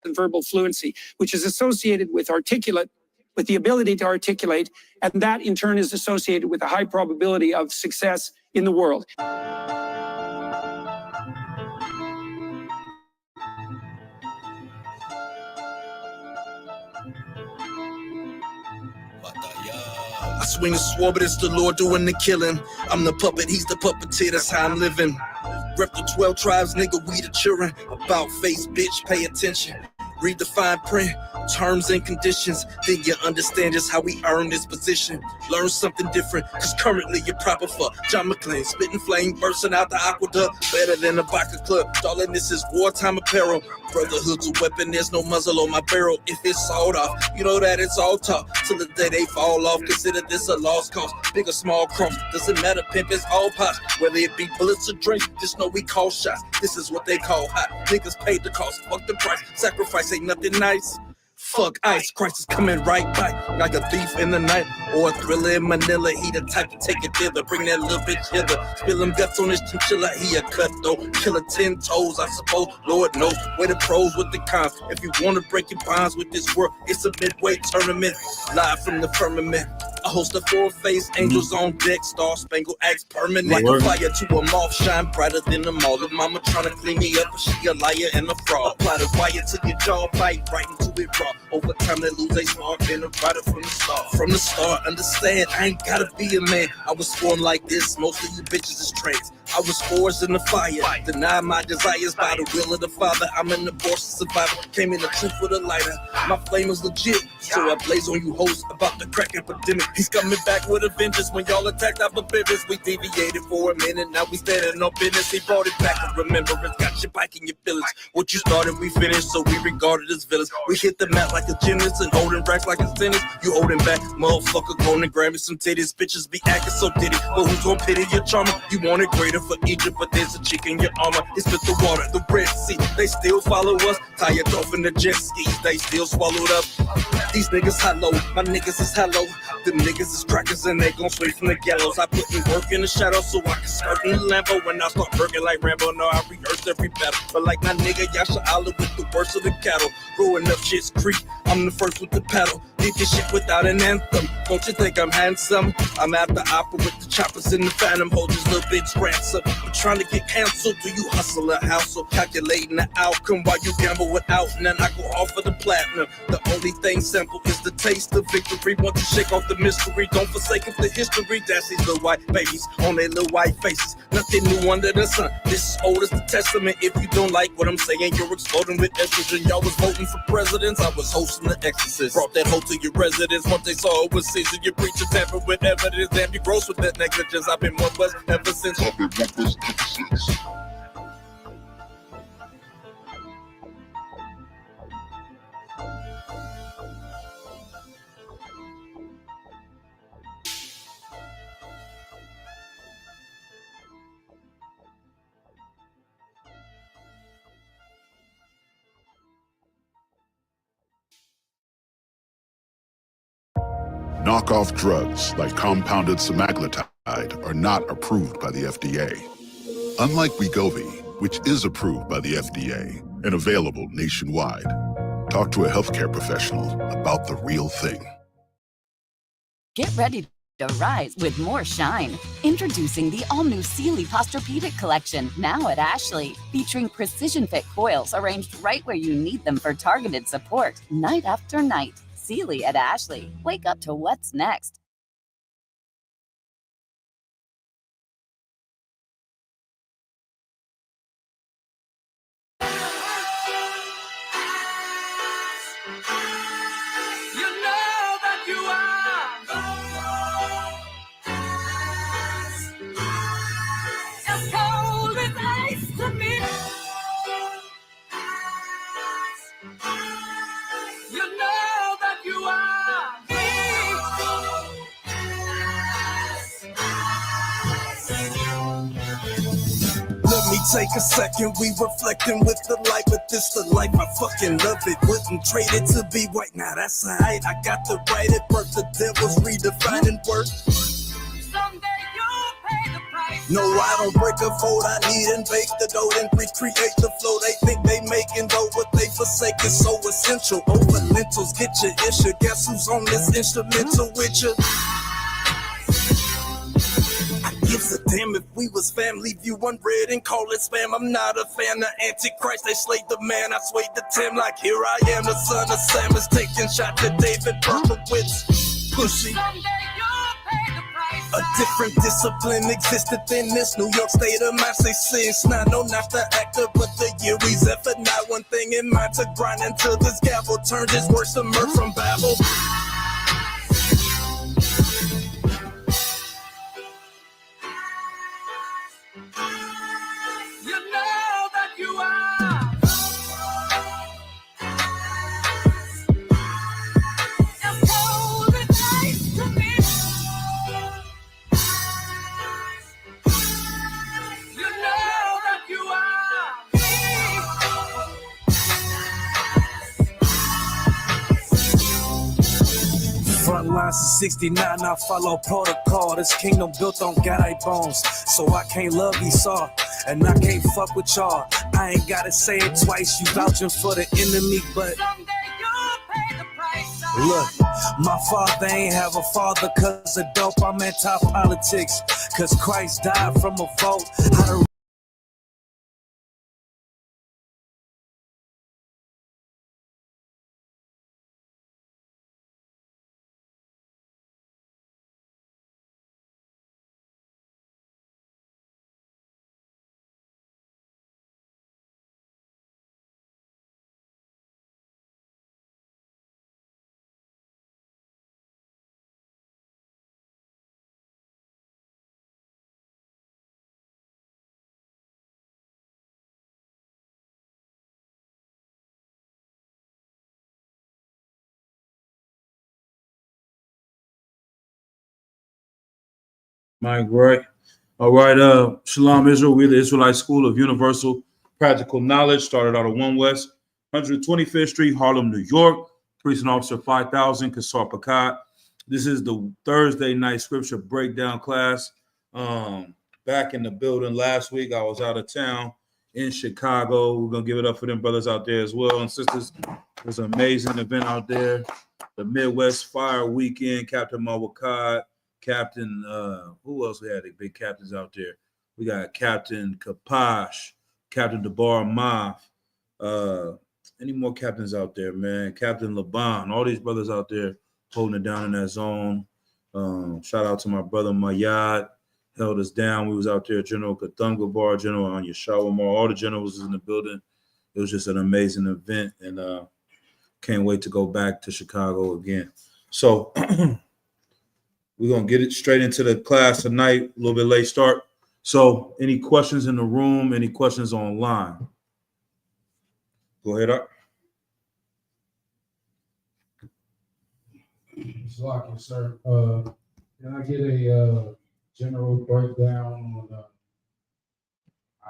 and verbal fluency, which is associated with the ability to articulate, and that in turn is associated with a high probability of success in the world. I swing a sword, but it's the Lord doing the killing. I'm the puppet, he's the puppeteer, that's how I'm living. Rep the 12 tribes, nigga, we the children. About face, bitch, pay attention. Read the fine print, terms and conditions. Then you understand just how we earn this position. Learn something different, cause currently you're proper for John McClane, spitting flame, bursting out the aqueduct. Better than a vodka club, darling, this is wartime apparel. Brotherhood's a weapon, there's no muzzle on my barrel. If it's sawed off, you know that it's all talk. Till the day they fall off, consider this a lost cause. Big or small cross, doesn't matter, pimp, it's all pots. Whether it be bullets or drink, just know we call shots. This is what they call hot. Niggas paid the cost, fuck the price. Sacrifice ain't nothing nice. Fuck ice, Christ is coming right by, like a thief in the night, or a thriller in Manila. He the type to take it thither, bring that little bitch hither. Spill him guts on his chinchilla, he a cutthroat. Killer 10 toes, I suppose, Lord knows. Where the pros with the cons. If you wanna break your bonds with this world, it's a midway tournament. Live from the firmament. A host of four-faced angels on deck, star-spangled axe permanent. Like a fire to a moth, shine brighter than them all. The mama tryna clean me up, but she a liar and a fraud. Apply the wire to your jaw, bite right into it raw. Over time they lose a spark, been a rider from the start. From the start, understand, I ain't gotta be a man. I was born like this, most of you bitches is trans. I was forged in the fire, deny my desires by the will of the Father. I'm an abortion survivor, came in the truth with a lighter. My flame is legit, so I blaze on you hoes about the crack epidemic. He's coming back with a vengeance when y'all attacked our business. We deviated for a minute, now we standing on business. He brought it back with remembrance, got your bike in your feelings. What you started, we finished, so we regarded as villains. We hit the mat like a gymnast and holding racks like a tennis. You holding back, motherfucker, gonna grab me some titties. Bitches be acting so ditty, but who's gonna pity your charmer? You want it greater for Egypt, but there's a chick in your armor. It's with the water, the Red Sea. They still follow us, tired off in the jet skis. They still swallowed up. These niggas hollow, my niggas is hollow. Them niggas is crackers and they gon' swing from the gallows. I put in work in the shadows so I can skirt in the Lambo. When I start working like Rambo, no, I rehearse every battle. But like my nigga Yasha Allah with the worst of the cattle. Growing up shit's creep, I'm the first with the paddle. Did this shit without an anthem. Don't you think I'm handsome? I'm at the opera with the choppers in the phantom. Hold this little bitch ransom. But trying to get canceled, do you hustle or hustle? Calculating the outcome while you gamble without none. I go off for the platinum. The only thing simple is the taste of victory. Once you shake off the mystery, don't forsake it, the history. That's these little white babies on their little white faces. Nothing new under the sun. This is old as the testament. If you don't like what I'm saying, you're exploding with estrogen. Y'all was voting for presidents, I was hosting the exorcist. Brought that hoe to your residence. Once they saw it was season, you preach a tamper with evidence. Damn, you gross with that negligence. I've been one bus ever since. Knockoff drugs like compounded semaglutide are not approved by the FDA. Unlike Wegovy, which is approved by the FDA and available nationwide. Talk to a healthcare professional about the real thing. Get ready to rise with more shine. Introducing the all-new Sealy Posturepedic Collection, now at Ashley. Featuring precision-fit coils arranged right where you need them for targeted support, night after night. Sealy at Ashley. Wake up to what's next. Take a second, we reflecting with the light, but this the life, I fucking love it. Wouldn't trade it to be white, now that's alright. I got to write it, birth the devil's redefining words. Someday you'll pay the price. No, I don't break a fold, I need and bake the dough, then recreate the flow. They think they making dough, what they forsake is so essential. Over lentils, get your issue. Guess who's on this instrumental with you? I gives a damn if we was family, view unread and call it spam. I'm not a fan of Antichrist, they slayed the man, I swayed the Tim like here I am, the son of Sam is taking shot to David Berkowitz. Pushing. A different discipline existed in this New York state of mind. Say since not the actor, but the year he's effort. Not one thing in mind to grind until this gavel turned his words to mirth from Babel. You know that you are. Front lines of 69, I follow protocol. This kingdom built on guy bones, so I can't love Esau, and I can't fuck with y'all. I ain't gotta say it twice, you vouching for the enemy, but someday you'll pay the price. Look, my father ain't have a father cause of dope. I'm anti-politics, cause Christ died from a vote. How to Mike, right. All right. Shalom Israel. We're the Israelite School of Universal Practical Knowledge. Started out of 1 West, 125th Street, Harlem, New York. Precinct Officer 5000, Kasar Pakat. This is the Thursday night scripture breakdown class. Back in the building last week. I was out of town in Chicago. We're going to give it up for them brothers out there as well and sisters. It was an amazing event out there. The Midwest Fire Weekend, Captain Mawakad. Captain, who else we had? The big captains out there. We got Captain Kapash, Captain Debar Maf. Any more captains out there, man? Captain Laban, all these brothers out there holding it down in that zone. Shout out to my brother Mayad, held us down. We was out there, General Kathunga Bar, General Anya Shawamar, all the generals was in the building. It was just an amazing event, and can't wait to go back to Chicago again. So we're going to get it straight into the class tonight, a little bit late start. So any questions in the room, any questions online? Go ahead, Art. Slack, sir. Can I get a general breakdown on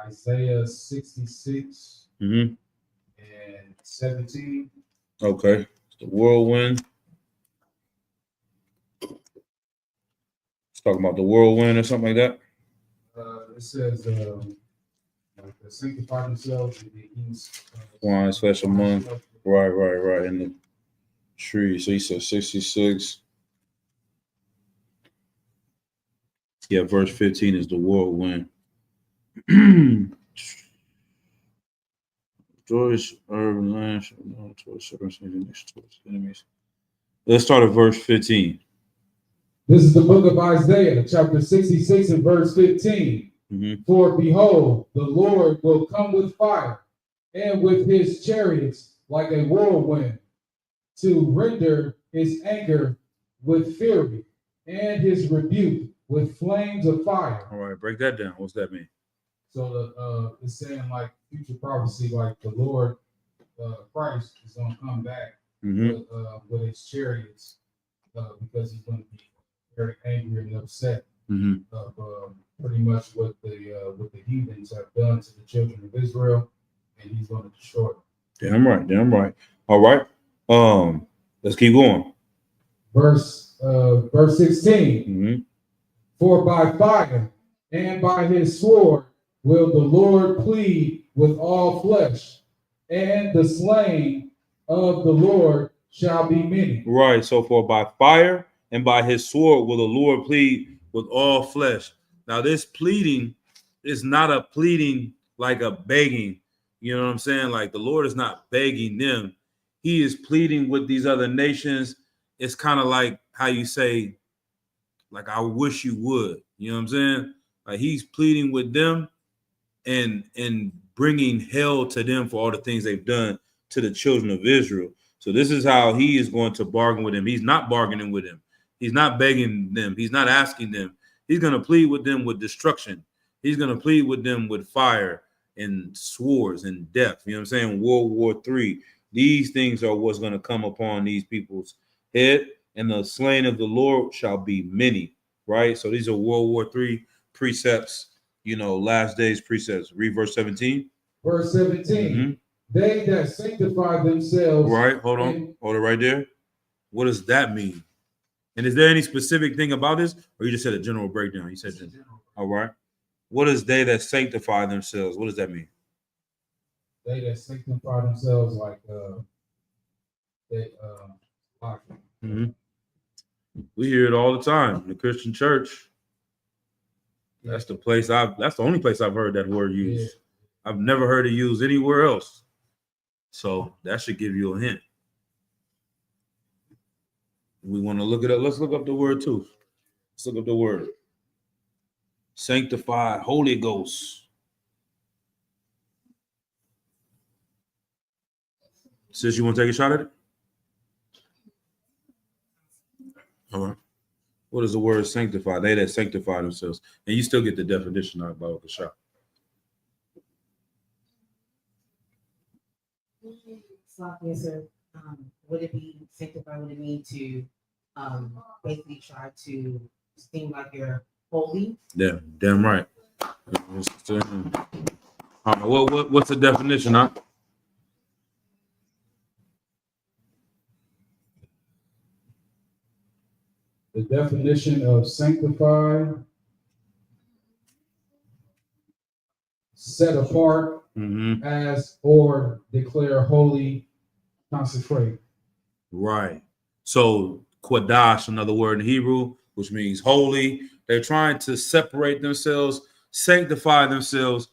Isaiah 66 and 17? Okay. The whirlwind. Talking about the whirlwind or something like that. It says, like sanctify themselves in the east. Wine special month. Right. In the tree. So he said 66. Yeah, verse 15 is the whirlwind. Joyous urban land towards circumstances towards enemies. Let's start at verse 15. This is the book of Isaiah, chapter 66 and verse 15. For behold, the Lord will come with fire and with his chariots like a whirlwind, to render his anger with fury and his rebuke with flames of fire. All right, break that down. What's that mean? So it's saying like future prophecy, like the Lord Christ is going to come back with his chariots because he's going to be very angry and upset of pretty much what the heathens have done to the children of Israel, and he's going to destroy them. Damn right. All right. Let's keep going. Verse 16. For by fire And by his sword will the Lord plead with all flesh, and the slain of the Lord shall be many. Right. So for by fire and by his sword will the Lord plead with all flesh. Now, this pleading is not a pleading like a begging. You know what I'm saying? Like the Lord is not begging them. He is pleading with these other nations. It's kind of like how you say, like, I wish you would. You know what I'm saying? Like he's pleading with them and bringing hell to them for all the things they've done to the children of Israel. So this is how he is going to bargain with them. He's not bargaining with them. He's not begging them. He's not asking them. He's going to plead with them with destruction. He's going to plead with them with fire and swords and death. You know what I'm saying? World War III. These things are what's going to come upon these people's head, and the slain of the Lord shall be many. Right? So these are World War III precepts, you know, last days precepts. Read verse 17. Verse 17. Mm-hmm. They that sanctify themselves. Right. Hold on. Hold it right there. What does that mean? And is there any specific thing about this? Or you just said a general breakdown? You said general. All right. What is they that sanctify themselves? What does that mean? They that sanctify themselves, like Mm-hmm. We hear it all the time. The Christian church. That's the place that's the only place I've heard that word used. Yeah. I've never heard it used anywhere else. So that should give you a hint. We want to look it up. Let's look up the word too. Let's look up the word. Sanctified, Holy Ghost. Sis, you want to take a shot at it? All right. What is the word sanctify? They that sanctify themselves. And you still get the definition out about the shot. So, yes, sir. Would it be sanctified? Would it mean to basically try to seem like you're holy? Yeah, damn right. What's the definition, huh? The definition of sanctify, set apart, as or declare holy, consecrate. Right. So Quadash, another word in Hebrew, which means holy. They're trying to separate themselves, sanctify themselves,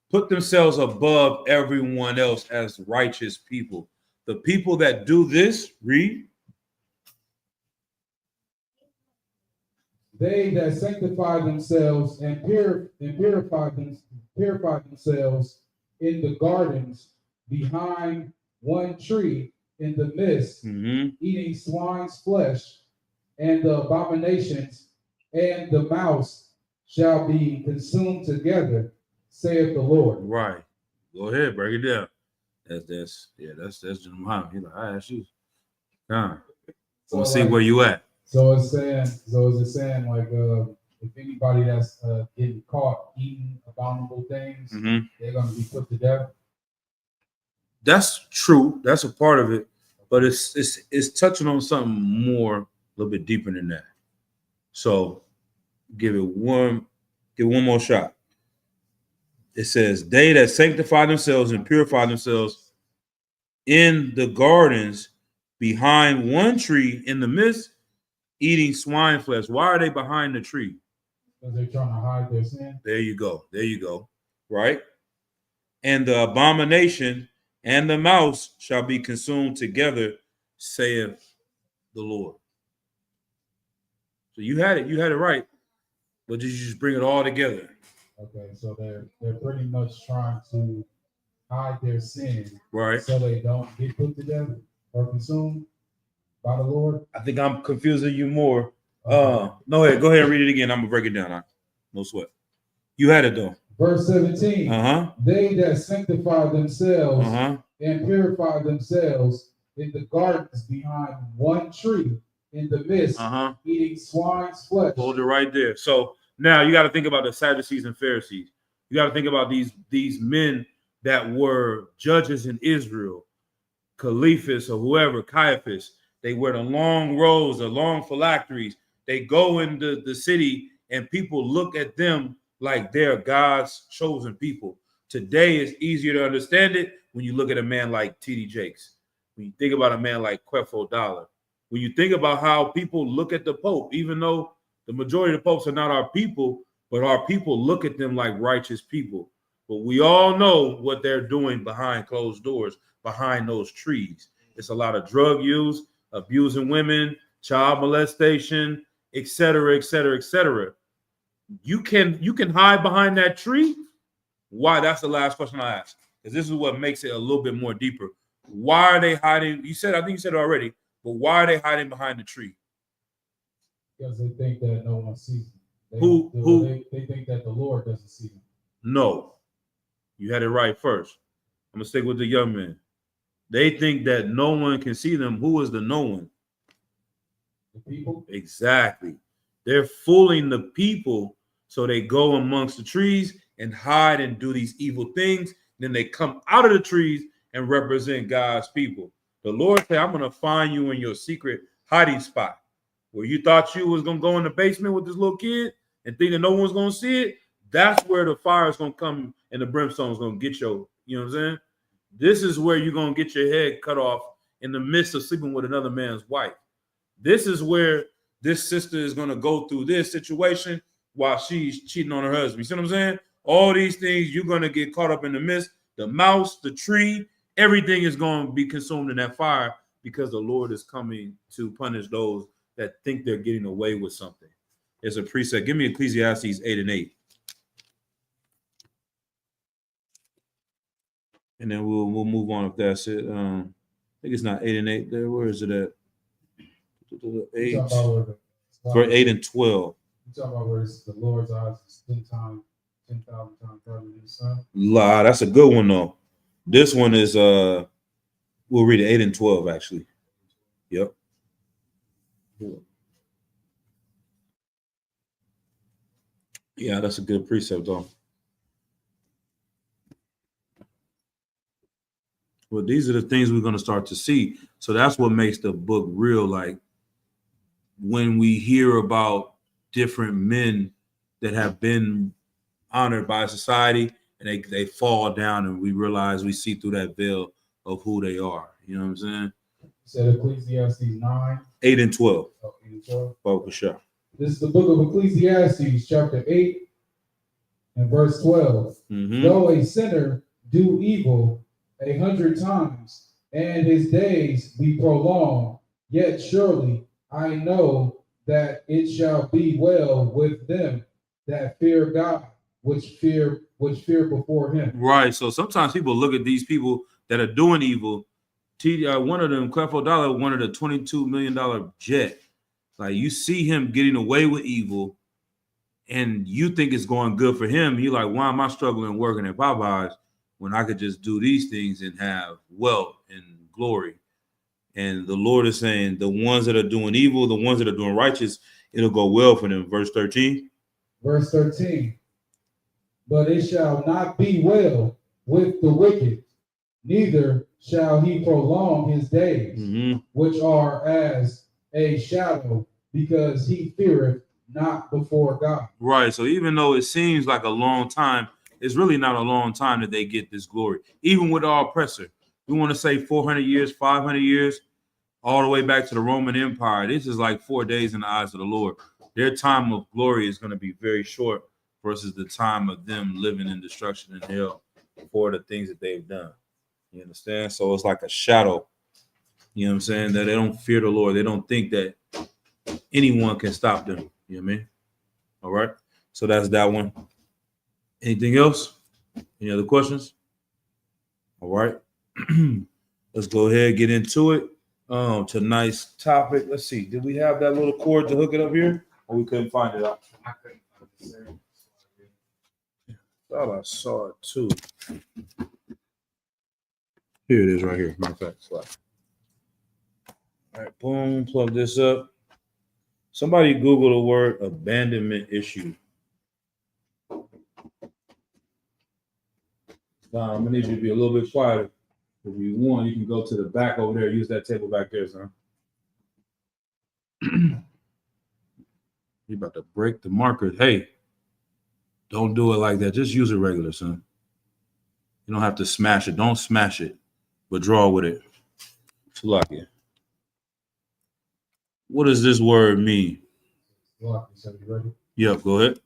put themselves above everyone else as righteous people. The people that do this, read. They that sanctify themselves and purify themselves in the gardens behind one tree in the midst, eating swine's flesh, and the abominations and the mouse shall be consumed together, saith the Lord. Right. Go ahead, break it down. That's Muhammad. He's like, I asked you. I want to see where you at. So is it saying like if anybody that's getting caught eating abominable things, they're gonna be put to death? That's true. That's a part of it, but it's touching on something more, a little bit deeper than that. So give one more shot. It says, they that sanctify themselves and purify themselves in the gardens behind one tree in the midst, eating swine flesh. Why are they behind the tree? Because they're trying to hide their sin. There you go. Right? And the abomination and the mouse shall be consumed together, saith the Lord. So you had it right, but did you just bring it all together? Okay, so they're pretty much trying to hide their sin, right? So they don't get put to death or consumed by the Lord. I think I'm confusing you more. Okay. No, go ahead and read it again. I'm gonna break it down. No sweat. You had it though. Verse 17. They that sanctify themselves and purify themselves in the gardens behind one tree in the midst, eating swine's flesh. Hold it right there. So now you got to think about the Sadducees and Pharisees. You got to think about these men that were judges in Israel, Caiaphas or whoever, Caiaphas. They wear the long robes, the long phylacteries. They go into the city and people look at them like they're God's chosen people. Today, it's easier to understand it when you look at a man like T.D. Jakes, when you think about a man like Creflo Dollar, when you think about how people look at the Pope, even though the majority of the popes are not our people, but our people look at them like righteous people. But we all know what they're doing behind closed doors, behind those trees. It's a lot of drug use, abusing women, child molestation, et cetera, et cetera, et cetera. You can hide behind that tree. Why? That's the last question I asked, because this is what makes it a little bit more deeper. Why are they hiding? I think you said it already, but why are they hiding behind the tree? Because they think that no one sees them. They think that the Lord doesn't see them. No, you had it right first. I'm gonna stick with the young man. They think that no one can see them. Who is the no one? The people. Exactly. They're fooling the people, so they go amongst the trees and hide and do these evil things. Then they come out of the trees and represent God's people. The Lord said, I'm gonna find you in your secret hiding spot. Where you thought you was gonna go in the basement with this little kid and think that no one's gonna see it, that's where the fire is gonna come and the brimstone is gonna get you know what I'm saying? This is where you're gonna get your head cut off in the midst of sleeping with another man's wife. This is where this sister is gonna go through this situation while she's cheating on her husband. You see what I'm saying? All these things, you're gonna get caught up in the midst. The mouse, the tree, everything is gonna be consumed in that fire because the Lord is coming to punish those that think they're getting away with something. There's a precept. Give me Ecclesiastes 8 and 8. And then we'll move on if that's it. I think it's not 8 and 8 there. Where is it at? 8. For 8 and 12. You talking about where the Lord's eyes is 10,000 times brighter than the sun? La, that's a good one though. This one is we'll read it 8 and 12 actually. Yep. Yeah, that's a good precept though. Well, these are the things we're going to start to see. So that's what makes the book real. Like when we hear about different men that have been honored by society and they fall down and we realize we see through that veil of who they are. You know what I'm saying? You said Ecclesiastes 9. 8 and 12. Oh, 8 and 12. Oh, for sure. This is the book of Ecclesiastes, chapter 8 and verse 12. Mm-hmm. Though a sinner do evil 100 times, and his days be prolonged, yet surely I know that it shall be well with them that fear God, which fear before him. Right. So sometimes people look at these people that are doing evil. One of them, Creflo Dollar, wanted a $22 million jet. Like you see him getting away with evil, and you think it's going good for him. You're like, why am I struggling working at Popeyes when I could just do these things and have wealth and glory? And the Lord is saying the ones that are doing evil, the ones that are doing righteous, it'll go well for them. Verse 13. Verse 13. But it shall not be well with the wicked, neither shall he prolong his days, which are as a shadow, because he feareth not before God. Right. So even though it seems like a long time, it's really not a long time that they get this glory. Even with our oppressor, we want to say 400 years, 500 years, all the way back to the Roman Empire. This is like 4 days in the eyes of the Lord. Their time of glory is going to be very short versus the time of them living in destruction and hell for the things that they've done. You understand? So it's like a shadow. You know what I'm saying? That they don't fear the Lord. They don't think that anyone can stop them. You know what I mean? All right. So that's that one. Anything else? Any other questions? All right. Let's go ahead and get into it. Tonight's topic. Let's see. Did we have that little cord to hook it up here? Or we couldn't find it out? I couldn't find it. Thought I saw it too. Here it is right here. Matter of fact, slide. All right, boom, plug this up. Somebody Google the word abandonment issue. I'm gonna need you to be a little bit quieter. If you want, you can go to the back over there. Use that table back there, son. You about to break the marker. Hey, don't do it like that. Just use it regular, son. You don't have to smash it. Don't smash it, but draw with it. Salakia. What does this word mean? Lock yourself, you ready? Yep, go ahead.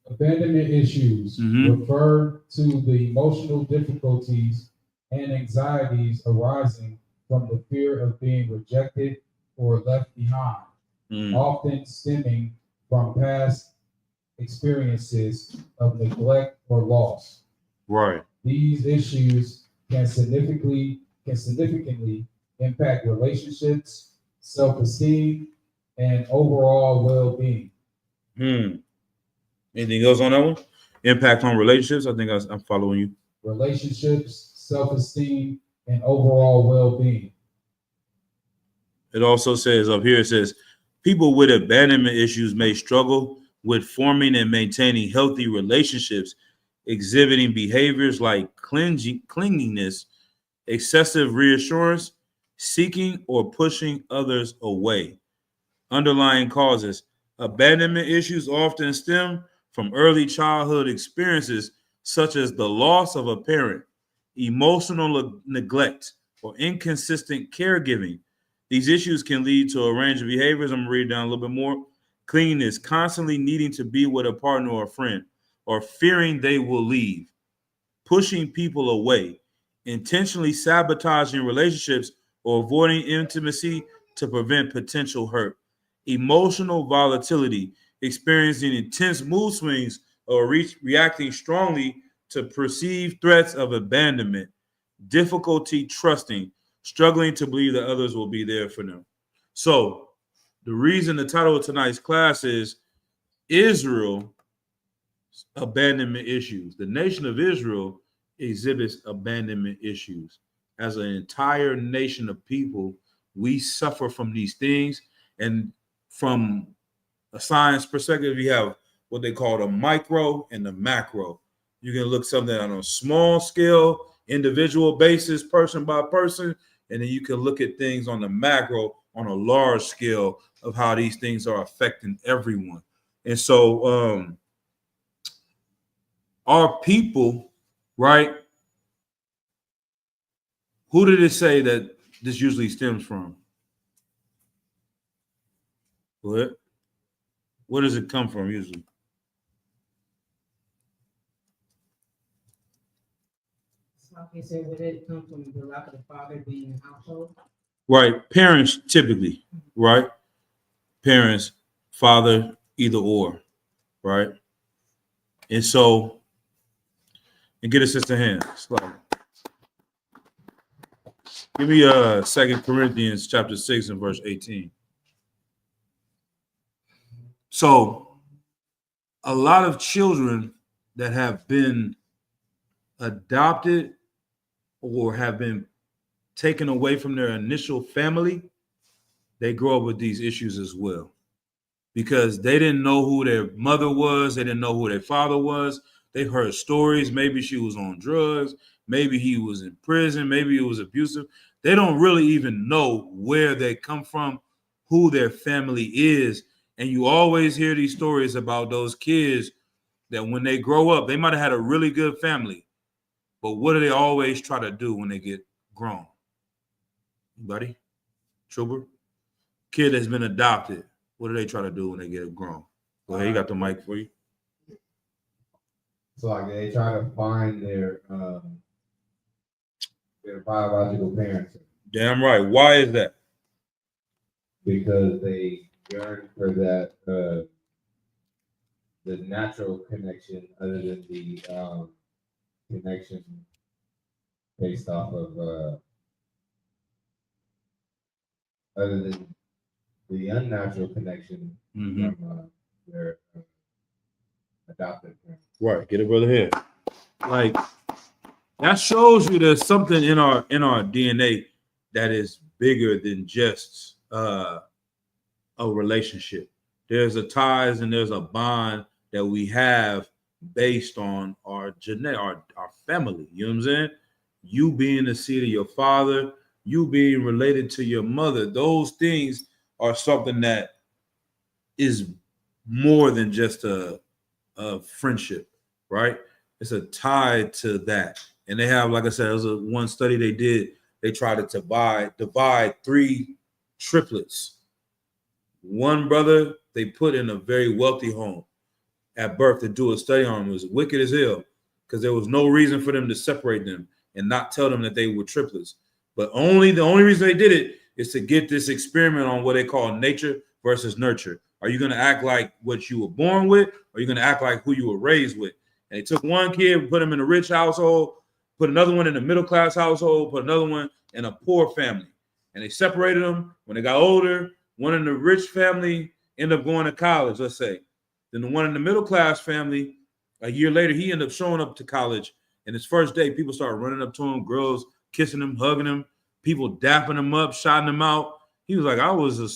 Abandonment issues refer to the emotional difficulties and anxieties arising from the fear of being rejected or left behind, often stemming from past experiences of neglect or loss. Right. These issues can significantly impact relationships, self-esteem, and overall well-being. Anything else on that one? Impact on relationships? I think I'm following you. Relationships, self-esteem, and overall well-being. It also says up here, it says, people with abandonment issues may struggle with forming and maintaining healthy relationships, exhibiting behaviors like clinginess, excessive reassurance, seeking or pushing others away. Underlying causes. Abandonment issues often stem from early childhood experiences such as the loss of a parent, emotional neglect, or inconsistent caregiving. These issues can lead to a range of behaviors. I'm going to read down a little bit more. Clinginess, constantly needing to be with a partner or a friend, or fearing they will leave. Pushing people away, intentionally sabotaging relationships or avoiding intimacy to prevent potential hurt. Emotional volatility, experiencing intense mood swings or reacting strongly to perceived threats of abandonment. Difficulty trusting, struggling to believe that others will be there for them. So, the reason the title of tonight's class is Israel Abandonment Issues. The nation of Israel exhibits abandonment issues. As an entire nation of people, we suffer from these things. And from a science perspective, you have what they call the micro and the macro. You can look something on a small scale, individual basis, person by person, and then you can look at things on the macro, on a large scale of how these things are affecting everyone. And so our people, right? Who did it say that this usually stems from? What? Where does it come from usually? Okay, so would it come from the lack of the father being in the household? Right. Parents typically, right? Parents, father, either or, right? And so, and get a sister hand. Give me 2 Corinthians chapter 6 and verse 18. So a lot of children that have been adopted or have been taken away from their initial family, they grow up with these issues as well. Because they didn't know who their mother was, they didn't know who their father was. They heard stories. Maybe she was on drugs, maybe he was in prison, maybe he was abusive. They don't really even know where they come from, who their family is. And you always hear these stories about those kids that when they grow up, they might have had a really good family, but what do they always try to do when they get grown? Anybody? Trooper? Kid that's been adopted, what do they try to do when they get grown? Go ahead, you got the mic for you. So like they try to find their biological parents. Damn right. Why is that? Because they yearn for that the natural connection other than the connection based off of other than the unnatural connection from their adopted parents. Right. Get it, brother, here. Like that shows you there's something in our DNA that is bigger than just a relationship. There's a ties and there's a bond that we have based on our genetic, our family. You know what I'm saying? You being the seed of your father, you being related to your mother. Those things are something that is more than just a friendship, right? It's a tie to that. And they have, like I said, it was one study they did. They tried to divide 3 triplets. One brother they put in a very wealthy home at birth to do a study on him. It was wicked as hell because there was no reason for them to separate them and not tell them that they were triplets. But the only reason they did it is to get this experiment on what they call nature versus nurture. Are you going to act like what you were born with, or are you going to act like who you were raised with? And they took one kid and put him in a rich household, put another one in a middle-class household, put another one in a poor family. And they separated them. When they got older, one in the rich family ended up going to college, let's say. Then the one in the middle-class family, a year later, he ended up showing up to college. And his first day, people started running up to him, girls kissing him, hugging him, people dapping him up, shouting him out. He was like, I was a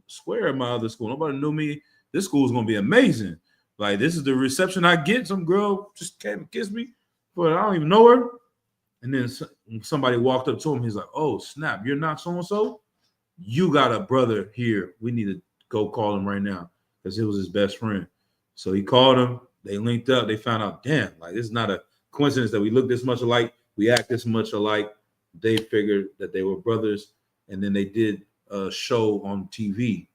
square at my other school. Nobody knew me. This school is going to be amazing. Like, this is the reception I get. Some girl just came and kissed me, but I don't even know her. And then somebody walked up to him. He's like, oh, snap, you're not so-and-so? You got a brother here. We need to go call him right now because it was his best friend. So he called him. They linked up. They found out, damn, like, it's not a coincidence that we look this much alike. We act this much alike. They figured that they were brothers. And then they did a show on TV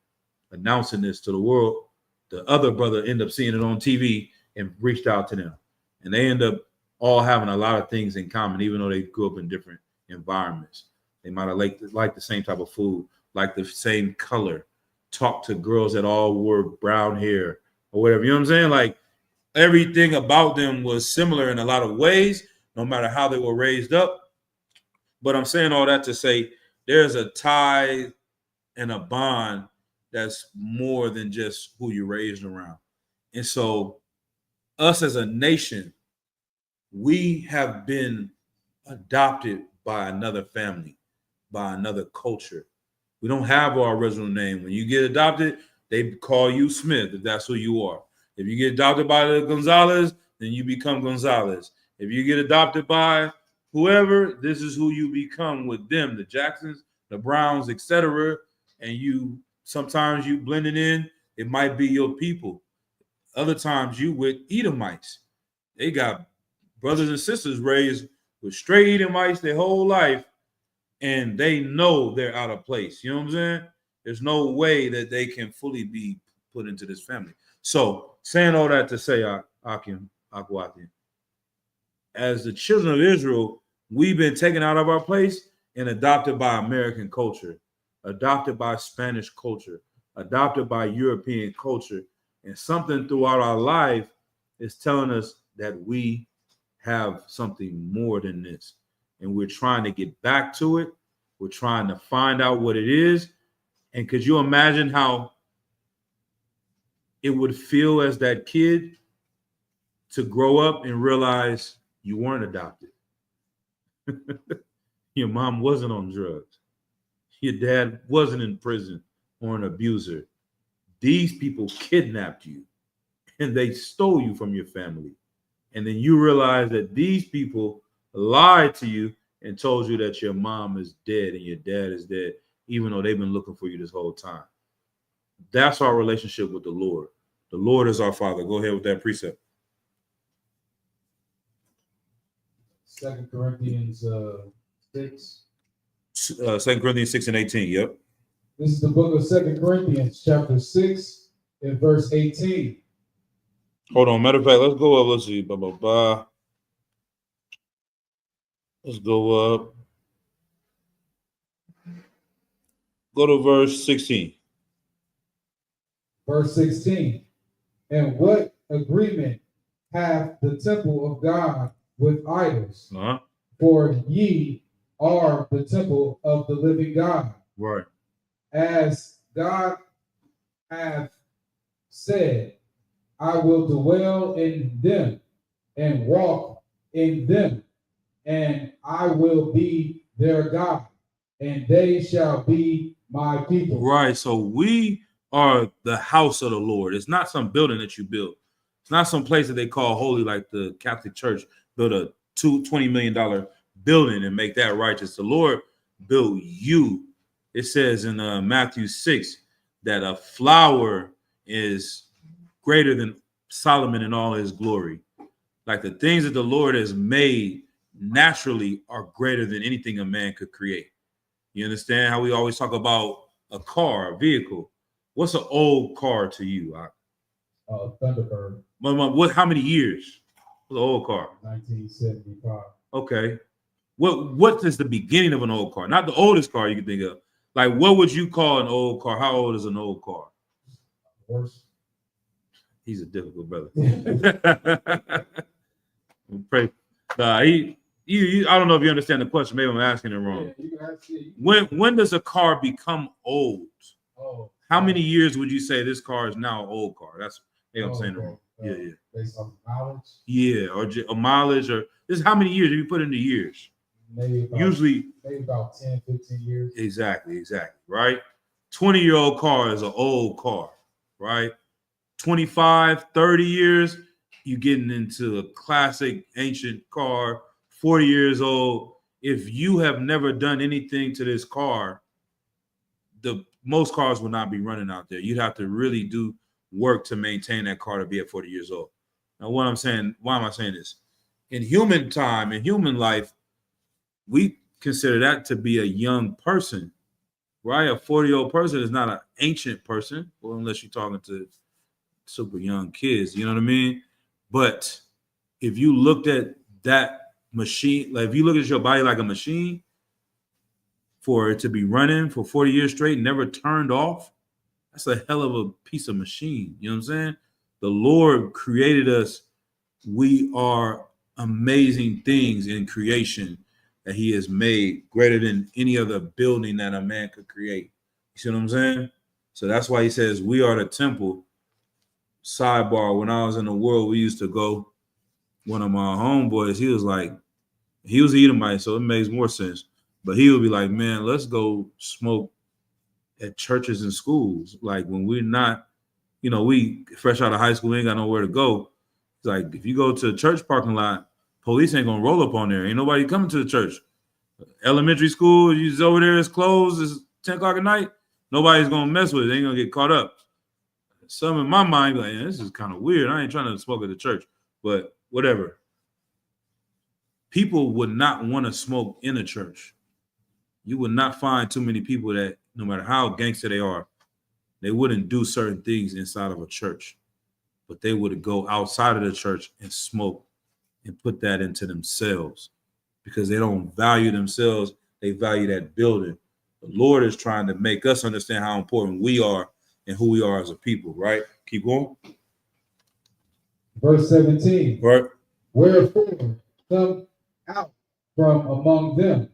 announcing this to the world. The other brother ended up seeing it on TV and reached out to them. And they end up all having a lot of things in common, even though they grew up in different environments. They might have liked the same type of food, like the same color, talked to girls that all wore brown hair or whatever. You know what I'm saying? Like, everything about them was similar in a lot of ways, no matter how they were raised up. But I'm saying all that to say there's a tie and a bond that's more than just who you're raised around. And so us as a nation, we have been adopted by another family, by another culture. We don't have our original name. When you get adopted, they call you Smith, if that's who you are. If you get adopted by the Gonzalez, then you become Gonzalez. If you get adopted by whoever, this is who you become with them, the Jacksons, the Browns, etc. And you sometimes you blending in, it might be your people. Other times you with Edomites. They got brothers and sisters raised with straight Edomites their whole life, and they know they're out of place. You know what I'm saying? There's no way that they can fully be put into this family. So saying all that to say, Akim, Akwati, as the children of Israel, we've been taken out of our place and adopted by American culture, adopted by Spanish culture, adopted by European culture. And something throughout our life is telling us that we have something more than this. And we're trying to get back to it. We're trying to find out what it is. And could you imagine how it would feel as that kid to grow up and realize you weren't adopted? Your mom wasn't on drugs. Your dad wasn't in prison or an abuser. These people kidnapped you and they stole you from your family. And then you realize that these people lied to you and told you that your mom is dead and your dad is dead, even though they've been looking for you this whole time. That's our relationship with the Lord. The Lord is our Father. Go ahead with that precept. 2 Corinthians 6. 2 Corinthians 6 and 18, yep. This is the book of 2 Corinthians, chapter 6, and verse 18. Hold on. Matter of fact, let's go up. Let's see. Let's go up. Go to verse 16. Verse 16. And what agreement hath the temple of God with idols? Uh-huh. For ye are the temple of the living God. Right. As God hath said, I will dwell in them and walk in them, and I will be their God, and they shall be my people. Right. So we are the house of the Lord. It's not some building that you built. It's not some place that they call holy, like the Catholic Church built a $20 million building and make that righteous. The Lord built you. It says in Matthew 6 that a flower is greater than Solomon in all his glory. Like the things that the Lord has made naturally are greater than anything a man could create. You understand how we always talk about a car, a vehicle? What's an old car to you? Thunderbird. What? How many years? What's an old car? 1975. Okay. What is the beginning of an old car? Not the oldest car you can think of. Like, what would you call an old car? How old is an old car? Horse. He's a difficult brother. Pray. I don't know if you understand the question. Maybe I'm asking it wrong. When does a car become old? How many years would you say this car is now an old car? That's maybe I'm saying it wrong. Yeah. Based on mileage? Yeah, or a mileage, or this is how many years if you put into years? Maybe about 10, 15 years. Exactly, right? 20-year-old car is an old car, right? 25, 30 years, you're getting into a classic ancient car. 40 years old, if you have never done anything to this car, most cars will not be running out there. You'd have to really do work to maintain that car to be at 40 years old. Now, why am I saying this? In human time, in human life, we consider that to be a young person, right? A 40-year-old person is not an ancient person, well, unless you're talking to super young kids, you know what I mean? But if you looked at that machine, like if you look at your body like a machine, for it to be running for 40 years straight, never turned off, that's a hell of a piece of machine. You know what I'm saying? The Lord created us. We are amazing things in creation that he has made, greater than any other building that a man could create. You see what I'm saying? So that's why he says we are the temple. Sidebar, when I was in the world, we used to go, one of my homeboys, he was an Edomite, so it makes more sense. But he would be like, man, let's go smoke at churches and schools. Like when we're not, we fresh out of high school, we ain't got nowhere to go. It's like, if you go to a church parking lot, police ain't gonna roll up on there. Ain't nobody coming to the church. Elementary school, you just over there, it's closed, it's 10 o'clock at night. Nobody's gonna mess with it. They ain't gonna get caught up. Some in my mind, like, this is kind of weird. I ain't trying to smoke at the church, but whatever. People would not want to smoke in a church. You would not find too many people that, no matter how gangster they are, they wouldn't do certain things inside of a church, but they would go outside of the church and smoke and put that into themselves because they don't value themselves. They value that building. The Lord is trying to make us understand how important we are and who we are as a people, right? Keep going. Verse 17. Right. Wherefore, come out from among them,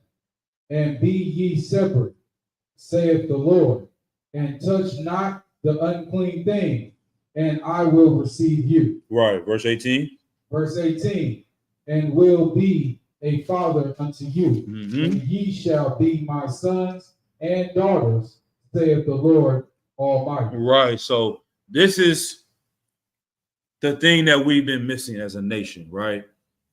and be ye separate, saith the Lord, and touch not the unclean thing, and I will receive you. Right. Verse 18. Verse 18. And will be a father unto you, and ye shall be my sons and daughters, saith the Lord Almighty. Right. So this is the thing that we've been missing as a nation, right?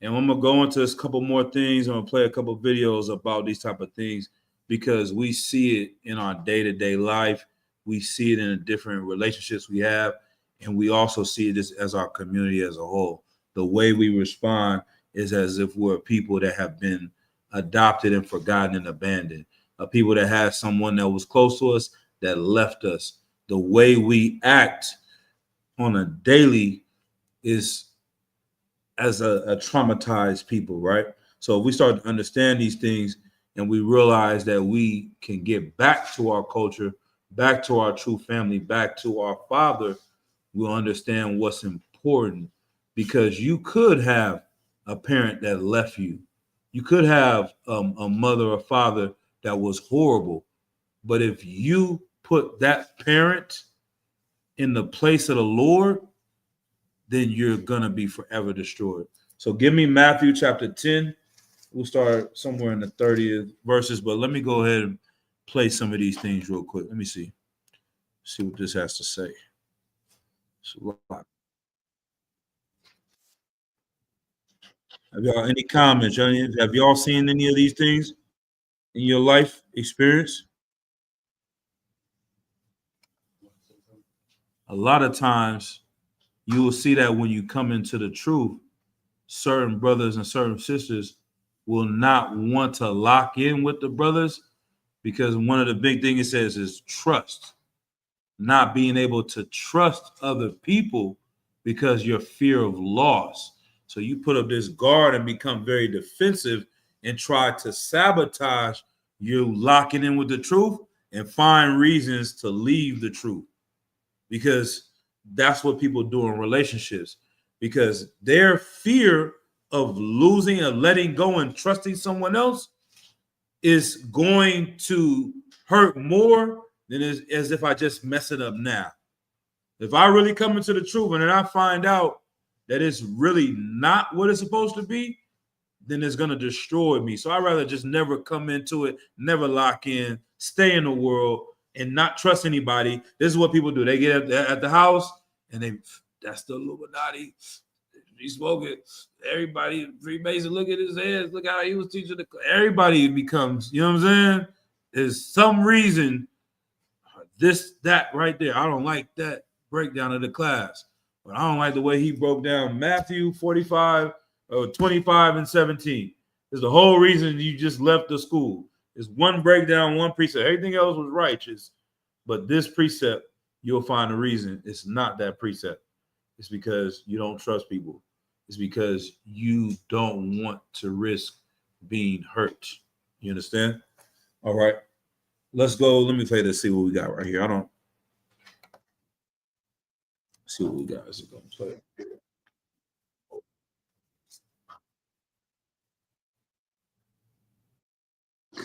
And I'm going to go into a couple more things. I'm going to play a couple of videos about these type of things because we see it in our day-to-day life. We see it in the different relationships we have. And we also see this as our community as a whole. The way we respond is as if we're people that have been adopted and forgotten and abandoned. People that had someone that was close to us that left us. The way we act on a daily is as a traumatized people, right? So if we start to understand these things and we realize that we can get back to our culture, back to our true family, back to our Father, we'll understand what's important, because you could have a parent that left you. You could have a mother or father that was horrible. But if you put that parent in the place of the Lord, then you're going to be forever destroyed. So give me Matthew chapter 10. We'll start somewhere in the 30th verses, but let me go ahead and play some of these things real quick. Let me see what this has to say. Have y'all any comments? Have y'all seen any of these things in your life experience? a lot of times you will see that when you come into the truth, certain brothers and certain sisters will not want to lock in with the brothers, because one of the big things it says is trust, not being able to trust other people because your fear of loss. So you put up this guard and become very defensive and try to sabotage you locking in with the truth and find reasons to leave the truth, because that's what people do in relationships, because their fear of losing, of letting go and trusting someone else is going to hurt more than as if I just mess it up now. If I really come into the truth and then I find out that it's really not what it's supposed to be, then it's going to destroy me. So I'd rather just never come into it, never lock in, stay in the world, and not trust anybody. This is what people do. They get at the house and that's the Illuminati. He spoke it. Everybody, Freemason, look at his hands. Look how he was teaching. Everybody becomes, you know what I'm saying? There's some reason, this, that right there. I don't like that breakdown of the class. But I don't like the way he broke down Matthew 45, 25 and 17. It's the whole reason you just left the school. It's one breakdown, one precept. Everything else was righteous. But this precept, you'll find a reason it's not that precept. It's because you don't trust people. It's because you don't want to risk being hurt. You understand? All right. Let's go. Let me play this, see what we got right here. I don't see what we got. Is it going to play?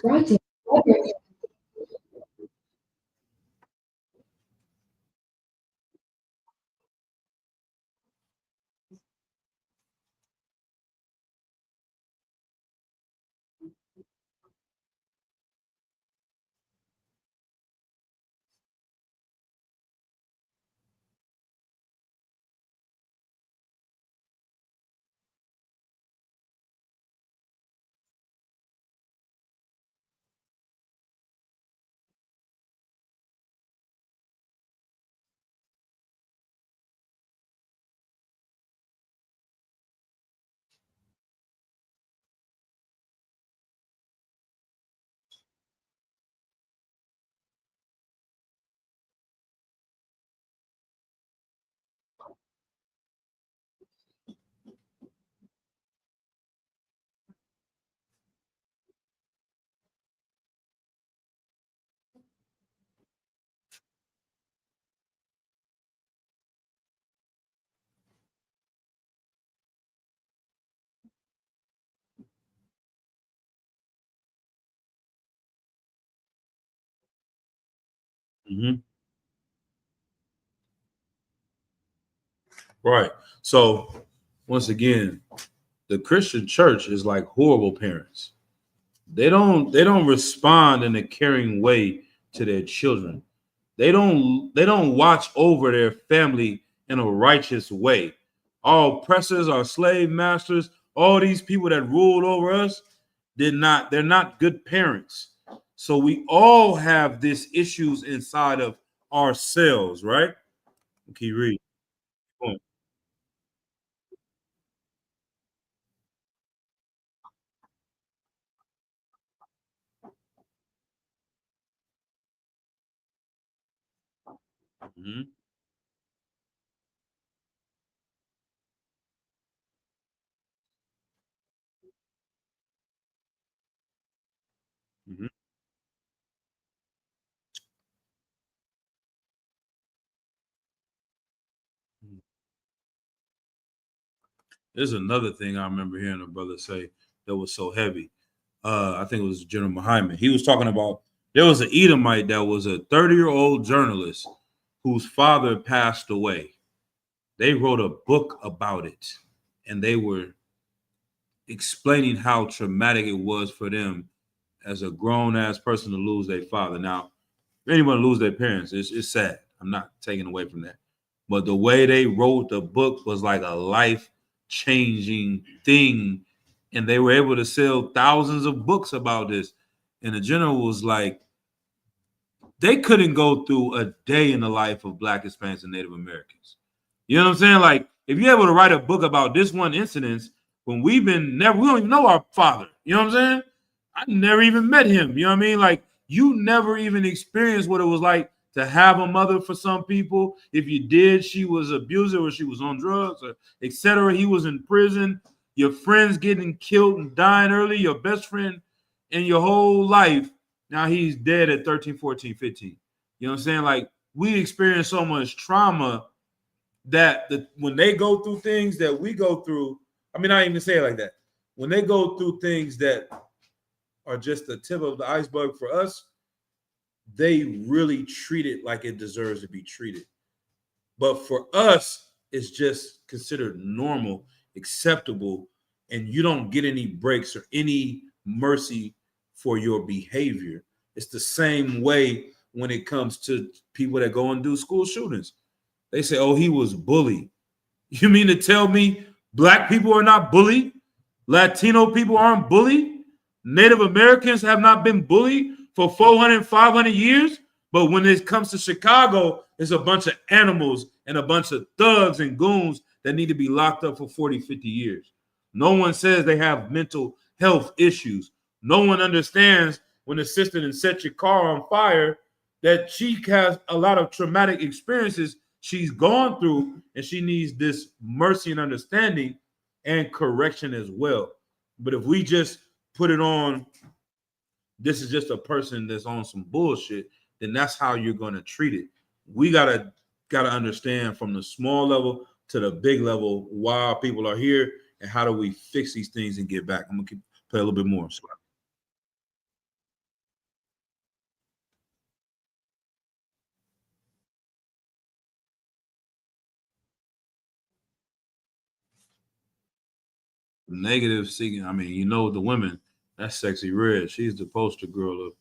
Right. Mm-hmm. Right. So once again, the Christian church is like horrible parents. They don't respond in a caring way to their children. They don't watch over their family in a righteous way. Our oppressors, our slave masters, all these people that ruled over us, they're not good parents. So we all have these issues inside of ourselves, right? Keep reading. Mm-hmm. Mm-hmm. There's another thing I remember hearing a brother say that was so heavy. I think it was General Muhammad. He was talking about there was an Edomite that was a 30-year-old journalist whose father passed away. They wrote a book about it, and they were explaining how traumatic it was for them as a grown-ass person to lose their father. Now, if anyone lose their parents, it's sad. I'm not taking away from that. But the way they wrote the book was like a life-changing thing. And they were able to sell thousands of books about this. And the general was like, they couldn't go through a day in the life of Black, Hispanics, and Native Americans. You know what I'm saying? Like, if you're able to write a book about this one incident, when we don't even know our father. You know what I'm saying? I never even met him. You know what I mean? Like, you never even experienced what it was like to have a mother for some people. If you did, she was abusive or she was on drugs or etc. He was in prison. Your friends getting killed and dying early. Your best friend in your whole life. Now he's dead at 13, 14, 15. You know what I'm saying? Like, we experience so much trauma that when they go through things that we go through, I mean, I even say it like that. When they go through things that are just the tip of the iceberg for us, they really treat it like it deserves to be treated. But for us, it's just considered normal, acceptable, and you don't get any breaks or any mercy for your behavior. It's the same way when it comes to people that go and do school shootings. They say, oh, he was bullied. You mean to tell me Black people are not bullied? Latino people aren't bullied? Native Americans have not been bullied for 400, 500 years? But when it comes to Chicago, it's a bunch of animals and a bunch of thugs and goons that need to be locked up for 40, 50 years. No one says they have mental health issues. No one understands when the sister and set your car on fire that she has a lot of traumatic experiences she's gone through, and she needs this mercy and understanding and correction as well. But if we just put it on, this is just a person that's on some bullshit, then that's how you're going to treat it. We gotta understand from the small level to the big level why people are here and how do we fix these things and get back. I'm gonna play a little bit more. Negative seeking. I mean, you know, the women, that's Sexy Red. She's the poster girl of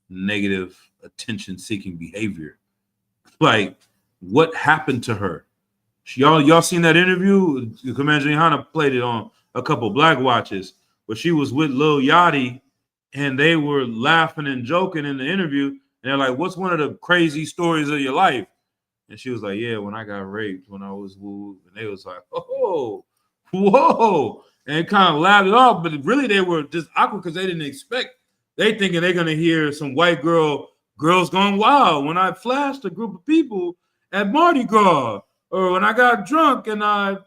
negative attention seeking behavior. Like, what happened to her? Y'all seen that interview? Commander Johanna played it on a couple Black watches where she was with Lil Yachty and they were laughing and joking in the interview. And they're like, what's one of the crazy stories of your life? And she was like, yeah, when I got raped when I was wooed. And they was like, oh, whoa. And it kind of laughed it off. But really, they were just awkward because they didn't expect. They thinking they're going to hear some white girls going wild when I flashed a group of people at Mardi Gras. Or when I got drunk and I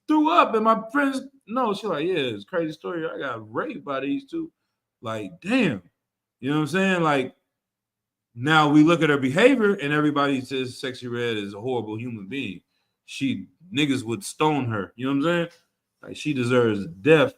threw up and my friends, no, she's like, yeah, it's a crazy story. I got raped by these two. Like, damn. You know what I'm saying? Like, now we look at her behavior and everybody says Sexy Red is a horrible human being. Niggas would stone her. You know what I'm saying? Like, she deserves death,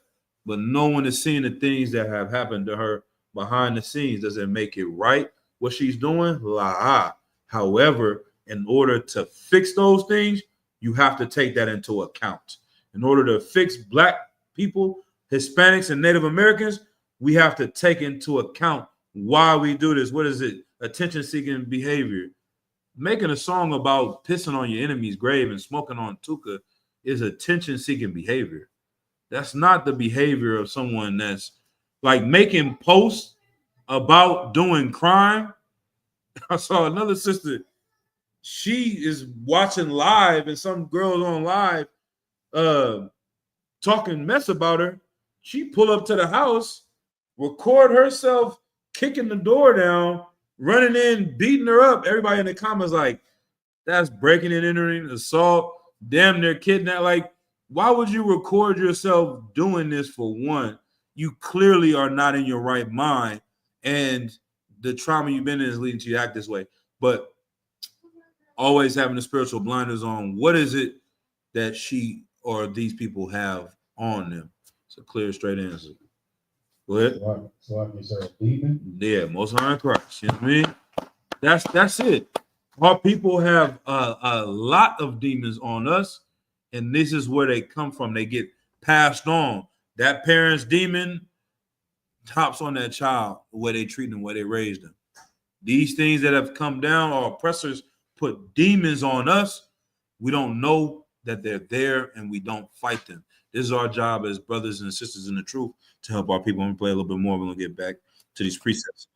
but no one is seeing the things that have happened to her behind the scenes. Does it make it right what she's doing? La. However, in order to fix those things, you have to take that into account. In order to fix Black people, Hispanics, and Native Americans, we have to take into account why we do this. What is it? Attention-seeking behavior. Making a song about pissing on your enemy's grave and smoking on Tuka is attention-seeking behavior. That's not the behavior of someone that's like making posts about doing crime. I saw another sister. She is watching live and some girls on live talking mess about her. She pull up to the house, record herself kicking the door down, running in, beating her up. Everybody in the comments like, that's breaking and entering, assault, damn near kidnap. Like, why would you record yourself doing this for one? You clearly are not in your right mind, and the trauma you've been in is leading to you to act this way. But always having the spiritual blinders on. What is it that she or these people have on them? It's a clear, straight answer. Go ahead. So I can start demon. Yeah, most high in Christ. You know what I mean? That's it. Our people have a lot of demons on us, and this is where they come from. They get passed on. That parent's demon tops on that child, the way they treat them, the way they raised them. These things that have come down, our oppressors put demons on us. We don't know that they're there, and we don't fight them. This is our job as brothers and sisters in the truth to help our people. I'm going to play a little bit more. We're going to get back to these precepts.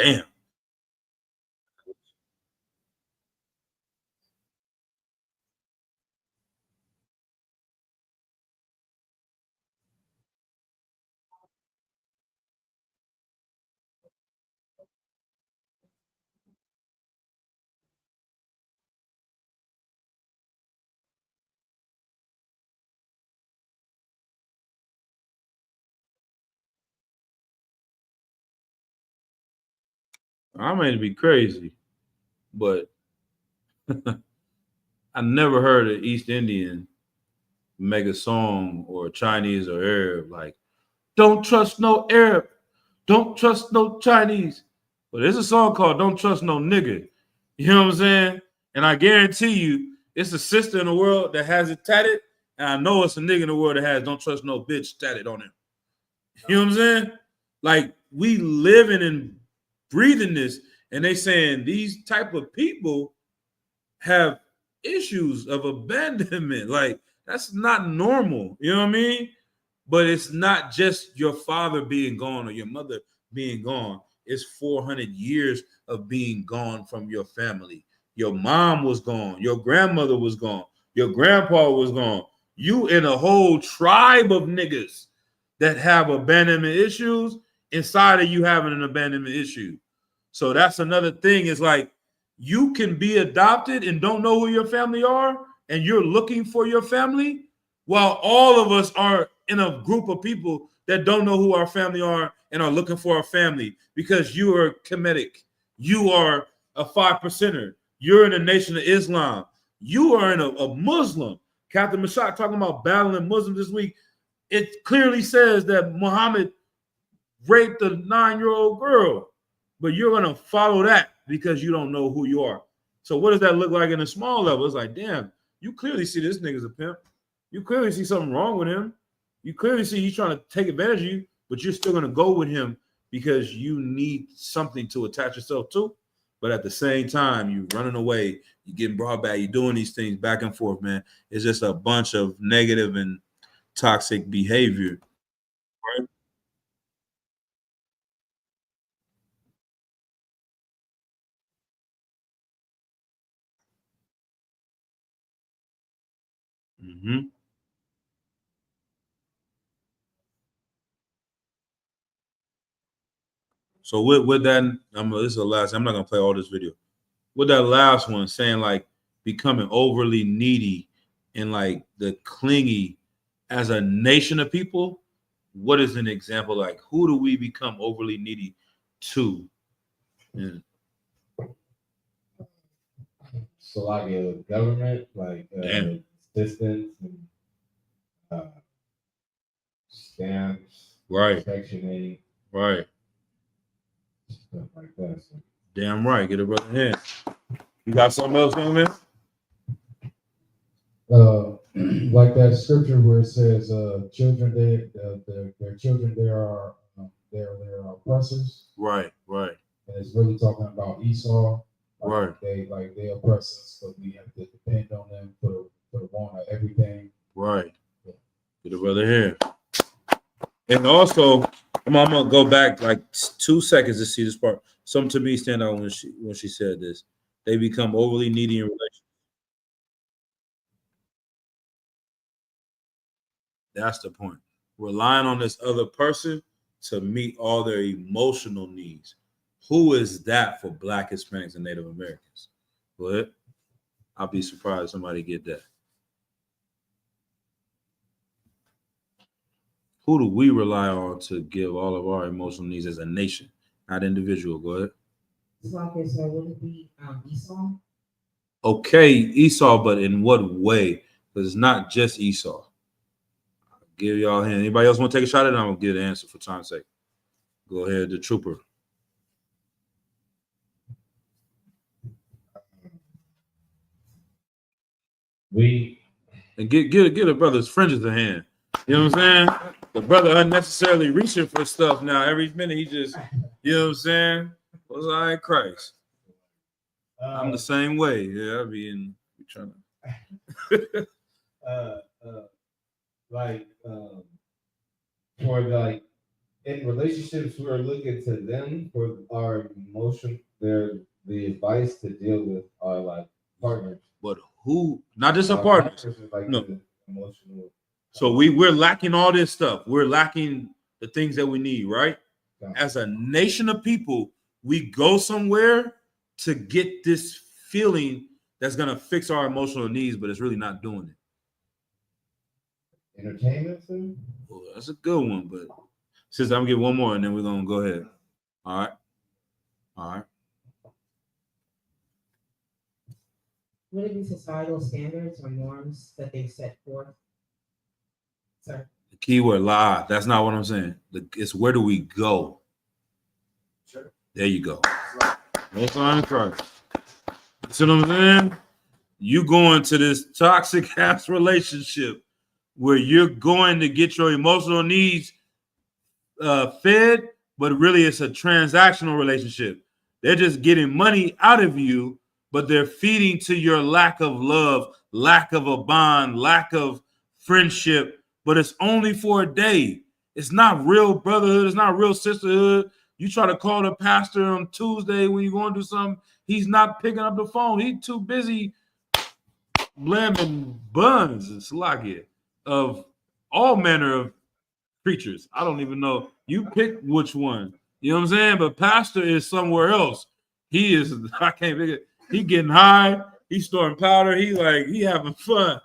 damn. I may be crazy, but I never heard an East Indian make a song or Chinese or Arab like, don't trust no Arab, don't trust no Chinese. But there's a song called Don't Trust No Nigga. You know what I'm saying? And I guarantee you, it's a sister in the world that has it tatted, and I know it's a nigga in the world that has Don't Trust No Bitch tatted on him. You know what I'm saying? Like, we living and breathing this, and they saying these type of people have issues of abandonment. Like, that's not normal. You know what I mean? But it's not just your father being gone or your mother being gone. It's 400 years of being gone from your family. Your mom was gone. Your grandmother was gone. Your grandpa was gone. You in a whole tribe of niggas that have abandonment issues inside of you having an abandonment issue. So that's another thing. Is like, you can be adopted and don't know who your family are, and you're looking for your family, while all of us are in a group of people that don't know who our family are and are looking for a family because you are Kemetic. You are a 5%er. You're in the Nation of Islam. You are in a Muslim. Captain Mashak talking about battling Muslims this week. It clearly says that Muhammad raped a 9-year-old girl, but you're going to follow that because you don't know who you are. So what does that look like in a small level? It's like, damn, you clearly see this nigga's a pimp. You clearly see something wrong with him. You clearly see he's trying to take advantage of you, but you're still going to go with him because you need something to attach yourself to. But at the same time, you're running away, you're getting brought back, you're doing these things back and forth, man. It's just a bunch of negative and toxic behavior. Right? Mm-hmm. So with that, this is the last. I'm not gonna play all this video. With that last one, saying like becoming overly needy and like the clingy as a nation of people. What is an example? Like, who do we become overly needy to? Yeah. So like a government, like Damn. assistance and stamps, Right. Section 8, Right. stuff like that. So, Damn right. Get a brother hand. You got something else, young man? Like that scripture where it says, "Children, their children, their oppressors," Right. Right. and it's really talking about Esau. Right. They oppress us, but we have to depend on them for the want of everything. Right. Get a brother here. And also, I'm gonna go back like 2 seconds to see this part. Something to me stand out when she said this. They become overly needy in relationships. That's the point. Relying on this other person to meet all their emotional needs. Who is that for Black, Hispanics, and Native Americans? Go ahead. I'll be surprised if somebody get that. Who do we rely on to give all of our emotional needs as a nation, not individual? Go ahead. Okay, so would it be Esau? Okay, Esau, but in what way? Because it's not just Esau. I'll give y'all a hand. Anybody else want to take a shot at it? I'm going to give the answer for time's sake. Go ahead, the trooper. And get a brother's fringes a hand. You know what I'm saying? The brother unnecessarily reaching for stuff now. Every minute he just, you know what I'm saying? Was I Christ? I'm the same way. Yeah, I be trying to. for like in relationships, we're looking to them for our emotion, the advice to deal with our like partners. But who? Not just our Our partners. partners are, like, No. the emotional. So we're lacking all this stuff. We're lacking the things that we need, right? As a nation of people, we go somewhere to get this feeling that's gonna fix our emotional needs, but it's really not doing it. Entertainment, too? Well, that's a good one, but since I'm gonna get one more and then we're gonna go ahead. All right. All right. Would it be societal standards or norms that they set forth? Sir. The key word lie. That's not what I'm saying. It's where do we go? Sure. There you go. No sign of Christ. See what I'm saying? You go into this toxic ass relationship where you're going to get your emotional needs fed, but really it's a transactional relationship. They're just getting money out of you, but they're feeding to your lack of love, lack of a bond, lack of friendship, but it's only for a day. It's not real brotherhood. It's not real sisterhood. You try to call the pastor on Tuesday when you're going to do something, he's not picking up the phone. He's too busy blaming buns and slakia of all manner of preachers. I don't even know. You pick which one. You know what I'm saying? But pastor is somewhere else. He is, I can't pick it. He getting high. He's storing powder. He having fun.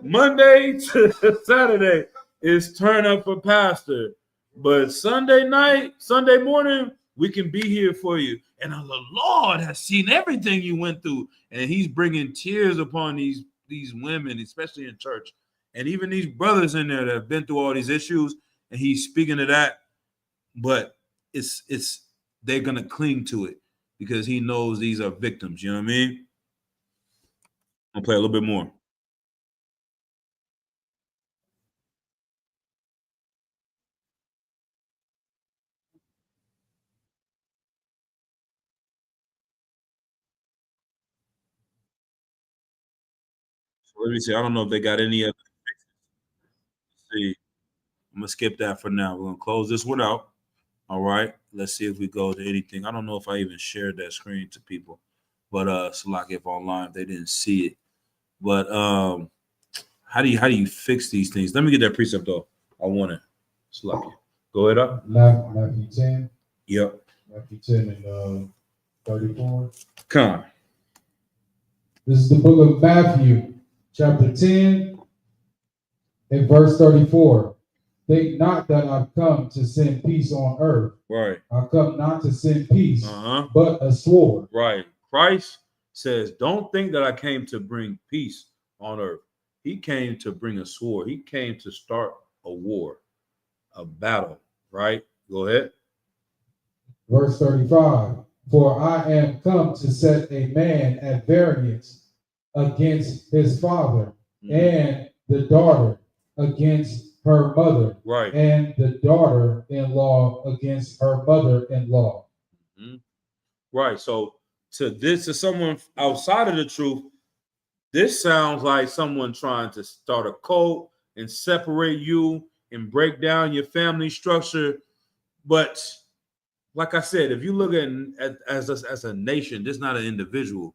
Monday to Saturday is turn up for pastor. But Sunday night, Sunday morning, we can be here for you. And the Lord has seen everything you went through. And he's bringing tears upon these women, especially in church. And even these brothers in there that have been through all these issues, and he's speaking to that. But it's they're gonna cling to it because he knows these are victims. You know what I mean? I'll play a little bit more. So let me see. I don't know if they got any other. Let's see. I'm gonna skip that for now. We're gonna close this one out. All right. Let's see if we go to anything. I don't know if I even shared that screen to people, but Salak if online if they didn't see it. But how do you fix these things? Let me get that precept though. I want it. Salak. Go ahead up. Matthew 10. Yep. Matthew 10 and 34. Come. This is the book of Matthew, chapter 10 and verse 34. Think not that I've come to send peace on earth. Right. I've come not to send peace, but a sword. Right. Christ says, don't think that I came to bring peace on earth. He came to bring a sword. He came to start a war, a battle. Right? Go ahead. Verse 35. For I am come to set a man at variance against his father, and the daughter against her mother, right, and the daughter-in-law against her mother-in-law. Right. So to someone outside of the truth, this sounds like someone trying to start a cult and separate you and break down your family structure. But like I said, if you look at as a nation, this is not an individual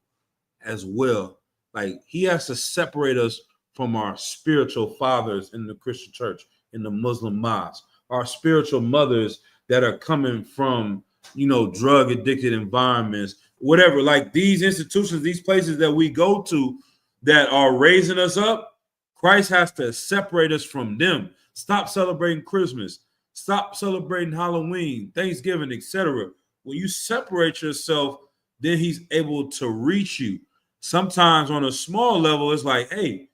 as well. Like he has to separate us from our spiritual fathers in the Christian church, in the Muslim mosques, our spiritual mothers that are coming from, drug addicted environments, whatever, like these institutions, these places that we go to that are raising us up. Christ has to separate us from them. Stop celebrating Christmas. Stop celebrating Halloween, Thanksgiving, etc. When you separate yourself, then he's able to reach you. Sometimes on a small level, it's like, hey,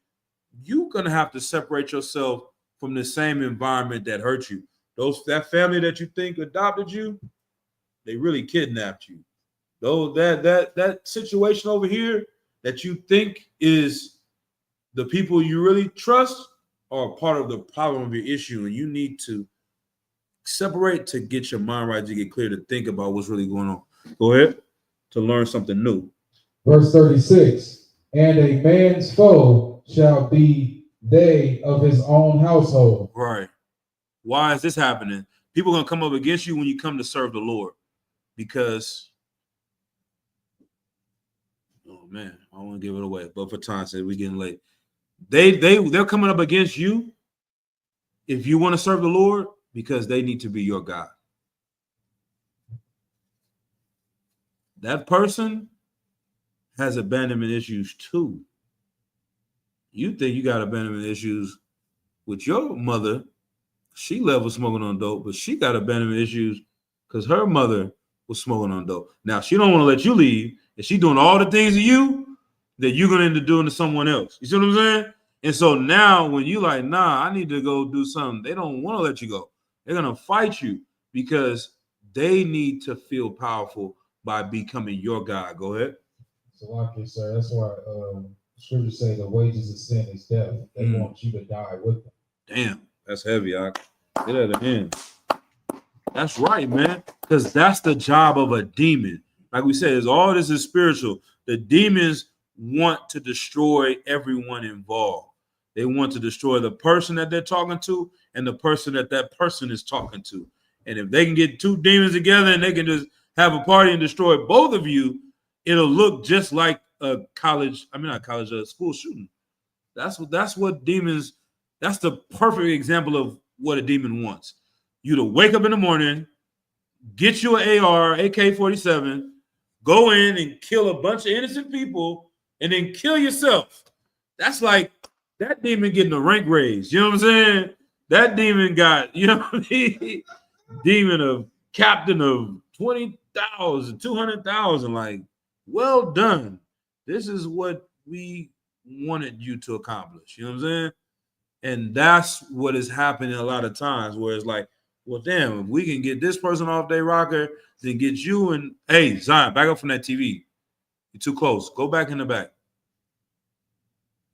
you're going to have to separate yourself from the same environment that hurt you. That family that you think adopted you, they really kidnapped you. That situation over here that you think is the people you really trust are part of the problem of your issue, and you need to separate to get your mind right, to get clear, to think about what's really going on. Go ahead, to learn something new. Verse 36, and a man's foe shall be they of his own household. Right. Why is this happening? People are going to come up against you when you come to serve the Lord because, oh man, I don't want to give it away, but for time sake, we're getting late. They're coming up against you if you want to serve the Lord because they need to be your God. That person has abandonment issues too. You think you got abandonment issues with your mother. She left with smoking on dope, but she got abandonment issues because her mother was smoking on dope. Now, she don't want to let you leave, and she doing all the things to you that you're going to end up doing to someone else. You see what I'm saying? And so now when you like, nah, I need to go do something, they don't want to let you go. They're going to fight you because they need to feel powerful by becoming your God. Go ahead. So like you said, that's why scripture say the wages of sin is death. They want you to die with them. Damn, that's heavy. I get out of hand. That's right, man. Because that's the job of a demon. Like we said, all this is spiritual. The demons want to destroy everyone involved. They want to destroy the person that they're talking to and the person that person is talking to. And if they can get two demons together and they can just have a party and destroy both of you, it'll look just like a school shooting. That's what demons, that's the perfect example of what a demon wants. You to wake up in the morning, get you an AR, AK-47, go in and kill a bunch of innocent people, and then kill yourself. That's like that demon getting a rank raise. You know what I'm saying? That demon got, you know what I mean? Demon of captain of 20,000, 200,000. Like, well done. This is what we wanted you to accomplish. You know what I'm saying? And that's what is happening a lot of times where it's like, well, damn, if we can get this person off their rocker, then get you and, hey, Zion, back up from that TV. You're too close. Go back in the back.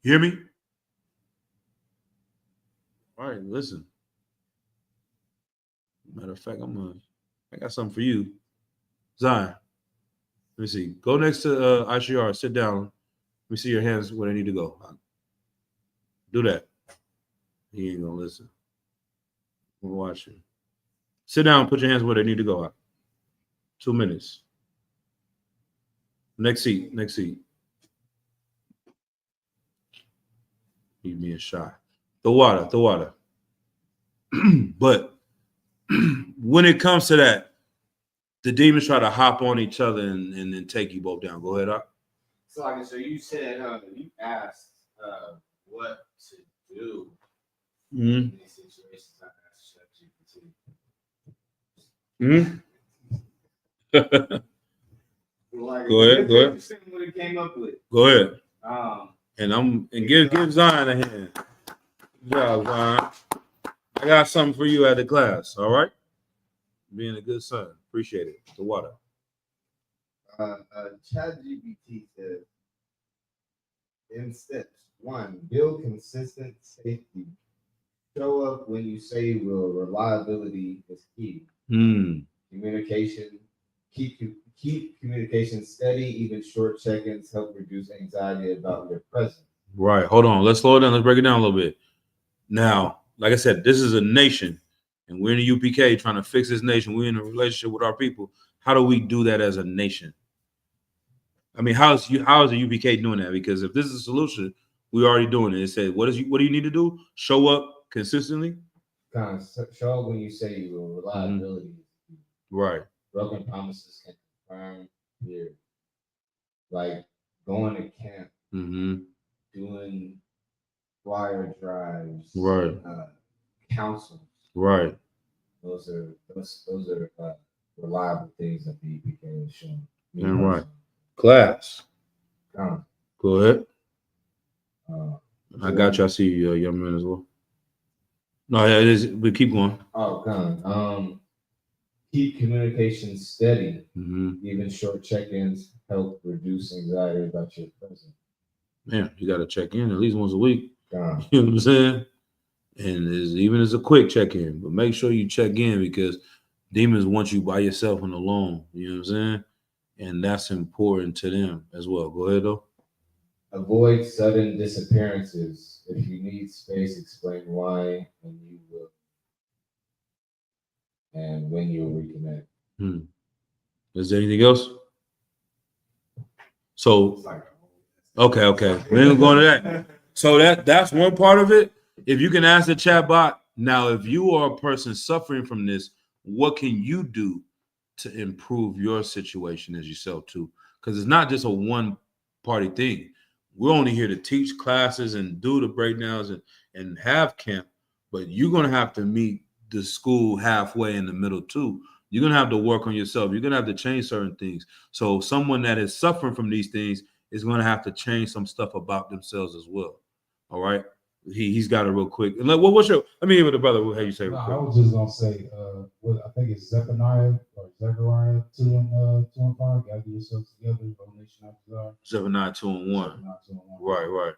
You hear me? All right, listen. Matter of fact, I got something for you. Zion, let me see. Go next to ICR. Sit down. Let me see your hands where they need to go. Do that. He ain't gonna listen. We'll watch you. Sit down. Put your hands where they need to go. 2 minutes. Next seat. Next seat. He's being shy. The water. But when it comes to that, the demons try to hop on each other and then take you both down. Go ahead, Doc. So you said you asked what to do in these situations. I asked ChatGPT. Go ahead. What it came up with. Go ahead. And give Zion a hand. Good job, Zion. I got something for you at the class. All right. Being a good son. Appreciate it. The water. ChatGPT says in steps: 1, build consistent safety. Show up when you say you will. Reliability is key. Communication. Keep communication steady. Even short check-ins help reduce anxiety about your presence. Right. Hold on. Let's slow it down. Let's break it down a little bit. Now, like I said, this is a nation, and we're in the UPK trying to fix this nation. We're in a relationship with our people. How do we do that as a nation? I mean, how is the UPK doing that? Because if this is a solution, we're already doing it. It said, what do you need to do? Show up consistently. Show up when you say you will. Reliability. Right. Broken promises can confirm here. Like going to camp, doing flyer drives, right? Councils, right? Those are reliable things that the UPK is showing. And right. Class. Go ahead. I got you. I see you, young man, as well. No, yeah, it is. But keep going. Keep communication steady. Even short check-ins help reduce anxiety about your presence. Man, you got to check in at least once a week. You know what I'm saying? And even as a quick check-in, but make sure you check in because demons want you by yourself and alone. You know what I'm saying? And that's important to them as well. Go ahead, though. Avoid sudden disappearances. If you need space, explain why, and you will. and when you'll reconnect. Is there anything else? So, It's like, okay. We ain't going to that. So that's one part of it. If you can ask the chat bot, now, if you are a person suffering from this, what can you do to improve your situation as yourself too? Because it's not just a one-party thing. We're only here to teach classes and do the breakdowns and have camp, but you're going to have to meet the school halfway in the middle too. You're going to have to work on yourself. You're going to have to change certain things. So someone that is suffering from these things is going to have to change some stuff about themselves as well. All right. He's got it real quick. And like, what's your? Let me hear what the brother. How you say? No, Real I quick. was just gonna say, what I think it's Zephaniah 2:5. Gather yourselves together, O nation of Israel. Zephaniah 2:1. Zephaniah 2:1. Right.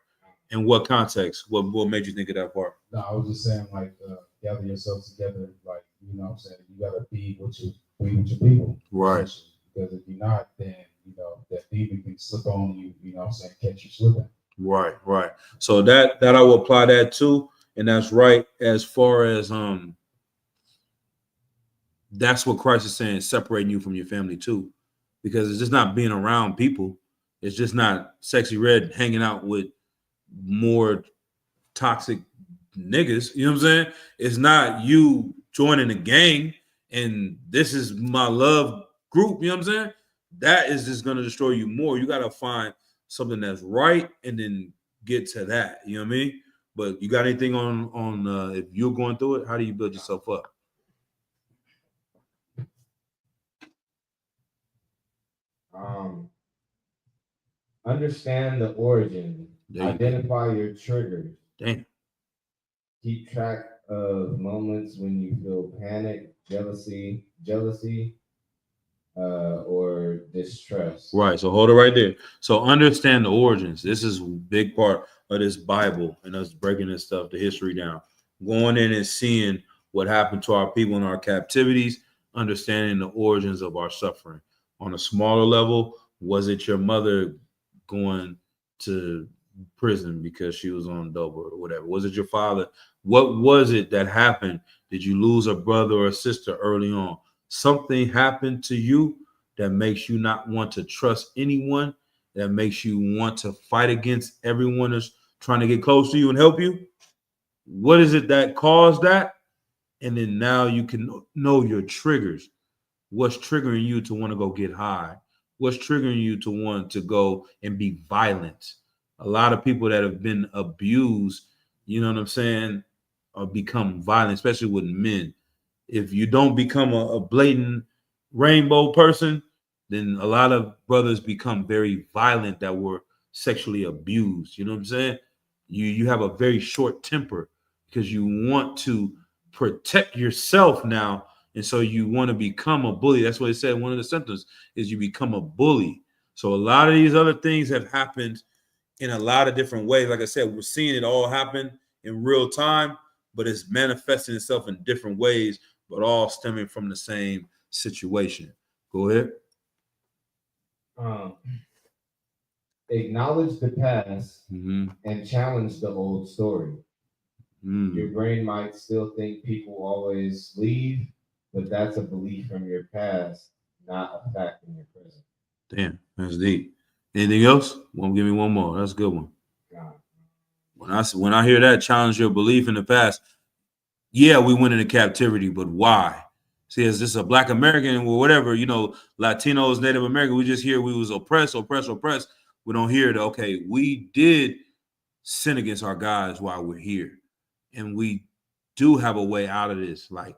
In what context? What made you think of that part? No, I was just saying, like, gather yourselves together, like, you know what I'm saying? You gotta be with your people. Right. Because if you're not, then, you know, that demon can slip on you, you know what I'm saying, catch you slipping. Right. So that I will apply that too. And that's right as far as that's what Christ is saying, separating you from your family too. Because it's just not being around people. It's just not Sexy Red hanging out with more toxic niggas. You know what I'm saying? It's not you joining a gang and this is my love group. You know what I'm saying? That is just gonna destroy you more. You gotta find something that's right and then get to that. You know what I mean? But you got anything on if you're going through it, how do you build yourself up? Understand the origin. There you Identify your triggers. Damn. Keep track of moments when you feel panic, jealousy, or distress. Right. So hold it right there. So understand the origins. This is a big part of this Bible and us breaking this stuff, the history down. Going in and seeing what happened to our people in our captivities, understanding the origins of our suffering. On a smaller level, was it your mother going to prison because she was on dope or whatever? Was it your father? What was it that happened? Did you lose a brother or a sister early on? Something happened to you that makes you not want to trust anyone, that makes you want to fight against everyone that's trying to get close to you and help you. What is it that caused that? And then now you can know your triggers. What's triggering you to want to go get high? What's triggering you to want to go and be violent? A lot of people that have been abused, you know what I'm saying, become violent, especially with men. If you don't become a blatant rainbow person, then a lot of brothers become very violent that were sexually abused. You know what I'm saying? You have a very short temper because you want to protect yourself now. And so you want to become a bully. That's what it said. One of the symptoms is you become a bully. So a lot of these other things have happened in a lot of different ways. Like I said, we're seeing it all happen in real time, but it's manifesting itself in different ways, but all stemming from the same situation. Go ahead. Acknowledge the past and challenge the old story. Your brain might still think people always leave, but that's a belief from your past, not a fact in your present. Damn, that's deep. Anything else? Give me one more. That's a good one. When I hear that, challenge your belief in the past. Yeah, we went into captivity, but why? See, is this a Black American or whatever, you know, Latinos, Native American, we just hear we was oppressed. We don't hear that, okay, we did sin against our guys while we're here. And we do have a way out of this. Like,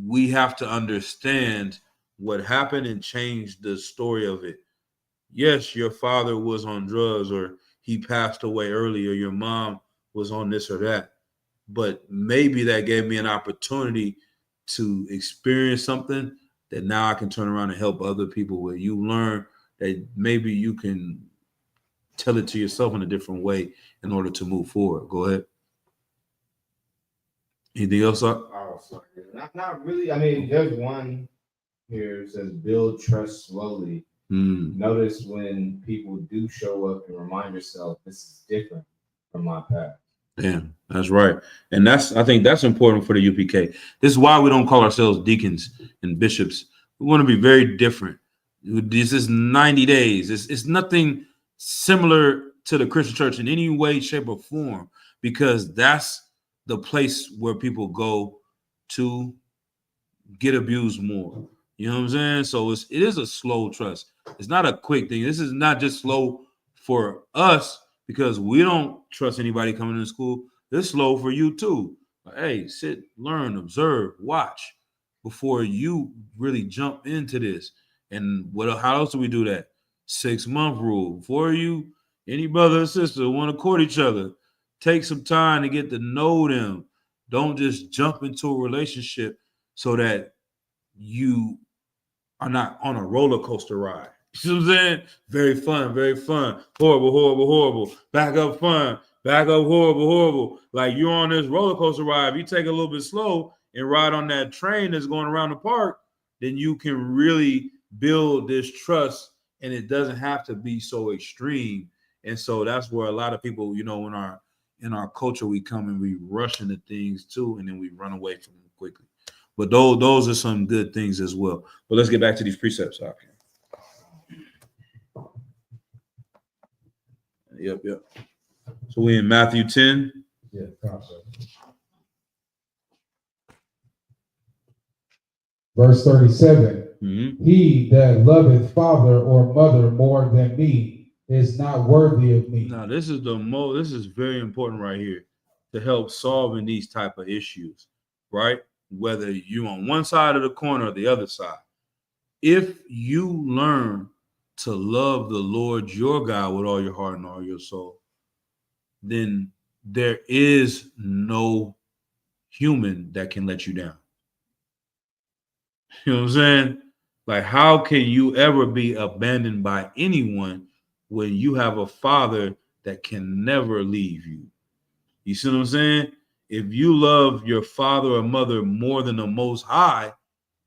we have to understand what happened and change the story of it. Yes, your father was on drugs or he passed away early or your mom was on this or that. But maybe that gave me an opportunity to experience something that now I can turn around and help other people with. You learn that maybe you can tell it to yourself in a different way in order to move forward. Go ahead. Anything else? Oh, sorry. Not really. I mean, there's one here that says build trust slowly. Notice when people do show up and remind yourself this is different from my past. Yeah, that's right. And I think that's important for the UPK. This is why we don't call ourselves deacons and bishops. We want to be very different. This is 90 days. It's nothing similar to the Christian church in any way, shape, or form, because that's the place where people go to get abused more. You know what I'm saying? So it is a slow trust. It's not a quick thing. This is not just slow for us because we don't trust anybody coming to school. It's slow for you too. Hey, sit, learn, observe, watch before you really jump into this. And how else do we do that? 6-month rule. Before any brother or sister want to court each other, take some time to get to know them. Don't just jump into a relationship so that you are not on a roller coaster ride. You know what I'm saying? Very fun, very fun. Horrible, horrible, horrible. Back up fun. Back up horrible, horrible. Like you're on this roller coaster ride. If you take it a little bit slow and ride on that train that's going around the park, then you can really build this trust, and it doesn't have to be so extreme. And so that's where a lot of people, in our culture, we come and we rush into things too, and then we run away from them quickly. But those are some good things as well. But let's get back to these precepts. Okay. Yep. So we in Matthew 10. Yeah, verse 37. Mm-hmm. He that loveth father or mother more than me is not worthy of me. Now, this is very important right here to help solving these type of issues, right? Whether you're on one side of the corner or the other side. If you learn to love the Lord your God with all your heart and all your soul, then there is no human that can let you down. You know what I'm saying? Like, how can you ever be abandoned by anyone when you have a father that can never leave you? You see what I'm saying? If you love your father or mother more than the Most High,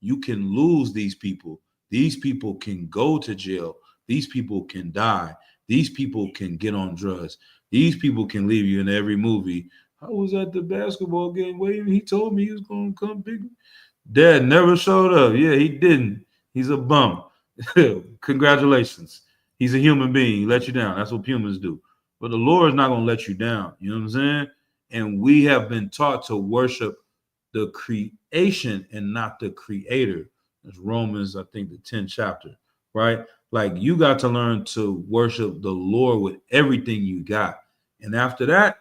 you can lose these people. These people can go to jail. These people can die. These people can get on drugs. These people can leave you in every movie. I was at the basketball game waiting. He told me he was going to come big. Dad never showed up. Yeah, he didn't. He's a bum. Congratulations. He's a human being. He let you down. That's what humans do. But the Lord is not going to let you down. You know what I'm saying? And we have been taught to worship the creation and not the creator. That's Romans, I think, the 10th chapter, right? Like, you got to learn to worship the Lord with everything you got. And after that,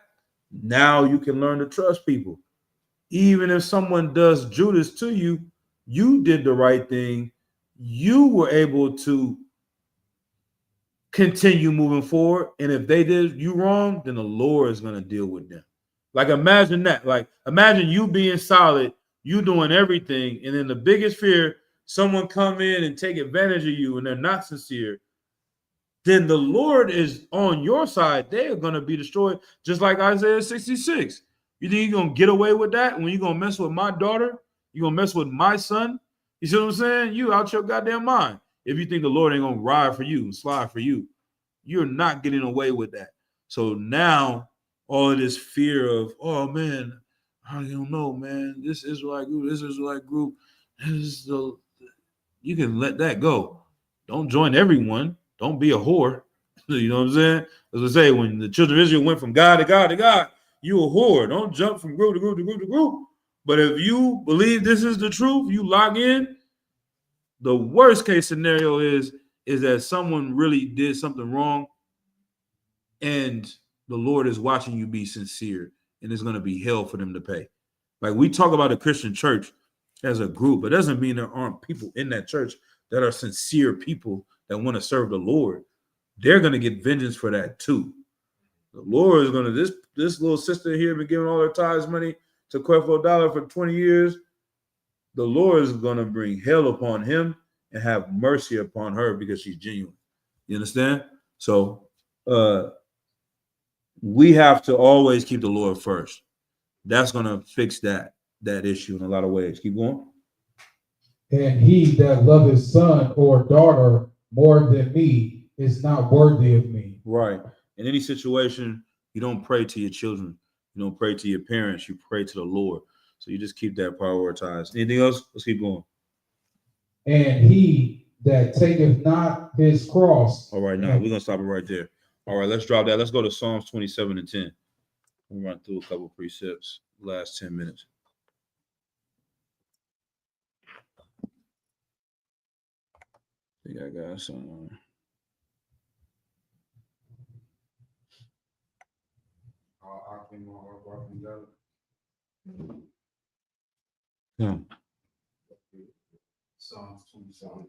now you can learn to trust people. Even if someone does Judas to you, you did the right thing. You were able to continue moving forward. And if they did you wrong, then the Lord is going to deal with them. Like, imagine that. Like, imagine you being solid, you doing everything, and then the biggest fear, someone come in and take advantage of you and they're not sincere. Then the Lord is on your side. They are going to be destroyed, just like Isaiah 66. You think you're going to get away with that when you're going to mess with my daughter? You're going to mess with my son? You see what I'm saying? You out your goddamn mind. If you think the Lord ain't going to ride for you and slide for you, you're not getting away with that. So now all of this fear of, oh, man, I don't know, man, this Israelite group, you can let that go. Don't join everyone. Don't be a whore. You know what I'm saying? As I say, when the children of Israel went from God to God to God, you a whore. Don't jump from group to group to group to group. But if you believe this is the truth, you log in. The worst case scenario is that someone really did something wrong and the Lord is watching you be sincere, and it's going to be hell for them to pay. Like, we talk about the Christian church as a group, but it doesn't mean there aren't people in that church that are sincere people that want to serve the Lord. They're going to get vengeance for that too. The Lord is going to, this little sister here been giving all her tithes money to Creflo Dollar for 20 years. The Lord is going to bring hell upon him and have mercy upon her because she's genuine. You understand? So we have to always keep the Lord first. That's going to fix that issue in a lot of ways. Keep going. And he that loveth son or daughter more than me is not worthy of me. Right. In any situation, you don't pray to your children. You don't pray to your parents, you pray to the Lord. So you just keep that prioritized. Anything else? Let's keep going. And he that taketh not his cross. All right, now we're gonna stop it right there. All right, let's drop that. Let's go to Psalms 27 and 10. We'll run through a couple precepts. Last 10 minutes. I think I got some. Yeah. Psalms 27.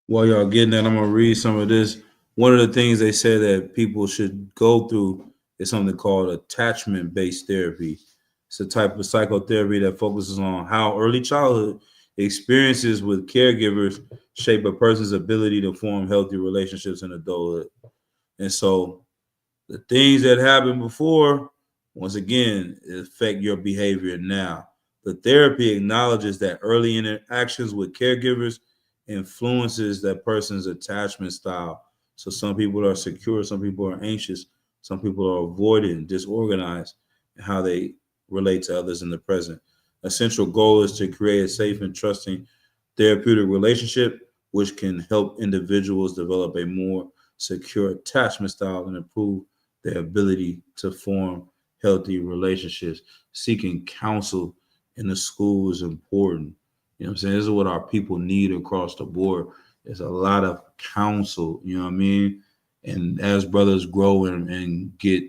While y'all getting that, I'm gonna read some of this. One of the things they say that people should go through is something called attachment-based therapy. It's a type of psychotherapy that focuses on how early childhood experiences with caregivers shape a person's ability to form healthy relationships in adulthood. And so the things that happened before, once again, affect your behavior now. The therapy acknowledges that early interactions with caregivers influences that person's attachment style. So some people are secure, some people are anxious, some people are avoidant, disorganized in how they relate to others in the present. A central goal is to create a safe and trusting therapeutic relationship, which can help individuals develop a more secure attachment style and improve their ability to form healthy relationships. Seeking counsel in the school is important. You know what I'm saying? This is what our people need across the board. There's a lot of counsel, you know what I mean? And as brothers grow and get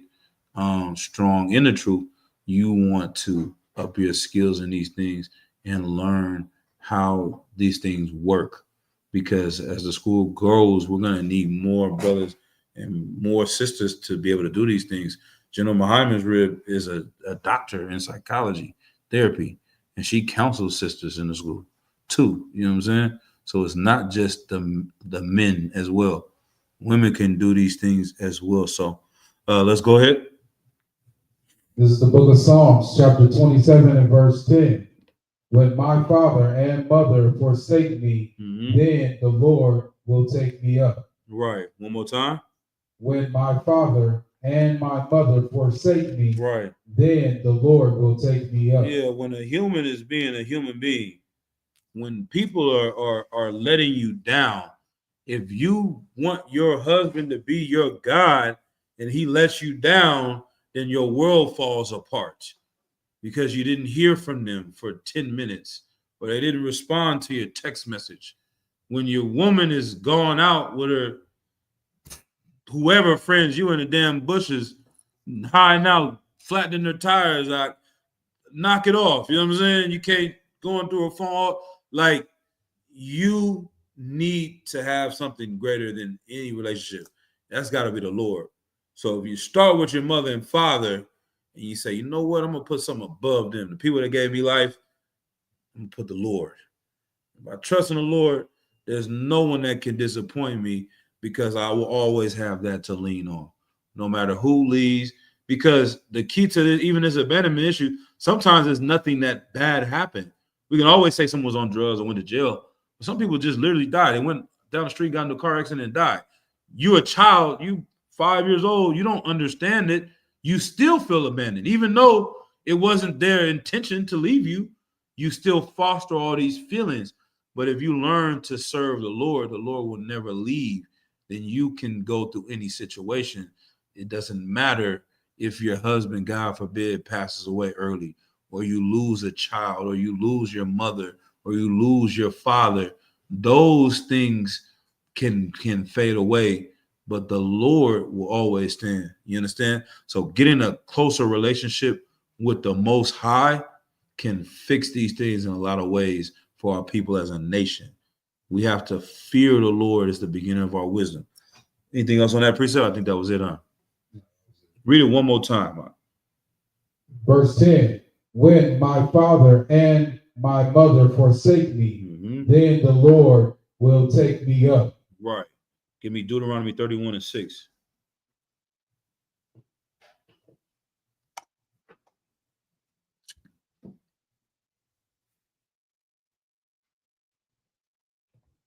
strong in the truth, you want to up your skills in these things and learn how these things work. Because as the school grows, we're going to need more brothers and more sisters to be able to do these things. General Muhammad's rib is a doctor in psychology therapy, and she counsels sisters in the school too. You know what I'm saying? So it's not just the men as well. Women can do these things as well. So let's go ahead. This is the book of Psalms, chapter 27 and verse 10. When my father and mother forsake me, then the Lord will take me up. Right. One more time. When my father and my mother forsake me, right, then the Lord will take me up. Yeah, when a human is being a human being, when people are letting you down, if you want your husband to be your God and he lets you down, then your world falls apart because you didn't hear from them for 10 minutes or they didn't respond to your text message. When your woman is gone out with her whoever friends you in the damn bushes, hiding out, flattening their tires, like knock it off. You know what I'm saying? You can't going through a phone. Like, you need to have something greater than any relationship. That's got to be the Lord. So if you start with your mother and father and you say, you know what, I'm going to put something above them. The people that gave me life, I'm going to put the Lord. By trusting the Lord, there's no one that can disappoint me because I will always have that to lean on, no matter who leaves. Because the key to this, even this abandonment issue, sometimes there's nothing that bad happened. We can always say someone was on drugs or went to jail. But some people just literally died. They went down the street, got into a car accident, and died. You a child, you 5 years old, you don't understand it. You still feel abandoned. Even though it wasn't their intention to leave you, you still foster all these feelings. But if you learn to serve the Lord will never leave. Then you can go through any situation. It doesn't matter if your husband, God forbid, passes away early, or you lose a child, or you lose your mother, or you lose your father. Those things can fade away, but the Lord will always stand. You understand? So getting a closer relationship with the Most High can fix these things in a lot of ways for our people as a nation. We have to fear the Lord as the beginning of our wisdom. Anything else on that precept? I think that was it, huh? Read it one more time. Huh? Verse 10. when my father and my mother forsake me, then the Lord will take me up. Right. Give me Deuteronomy 31:6.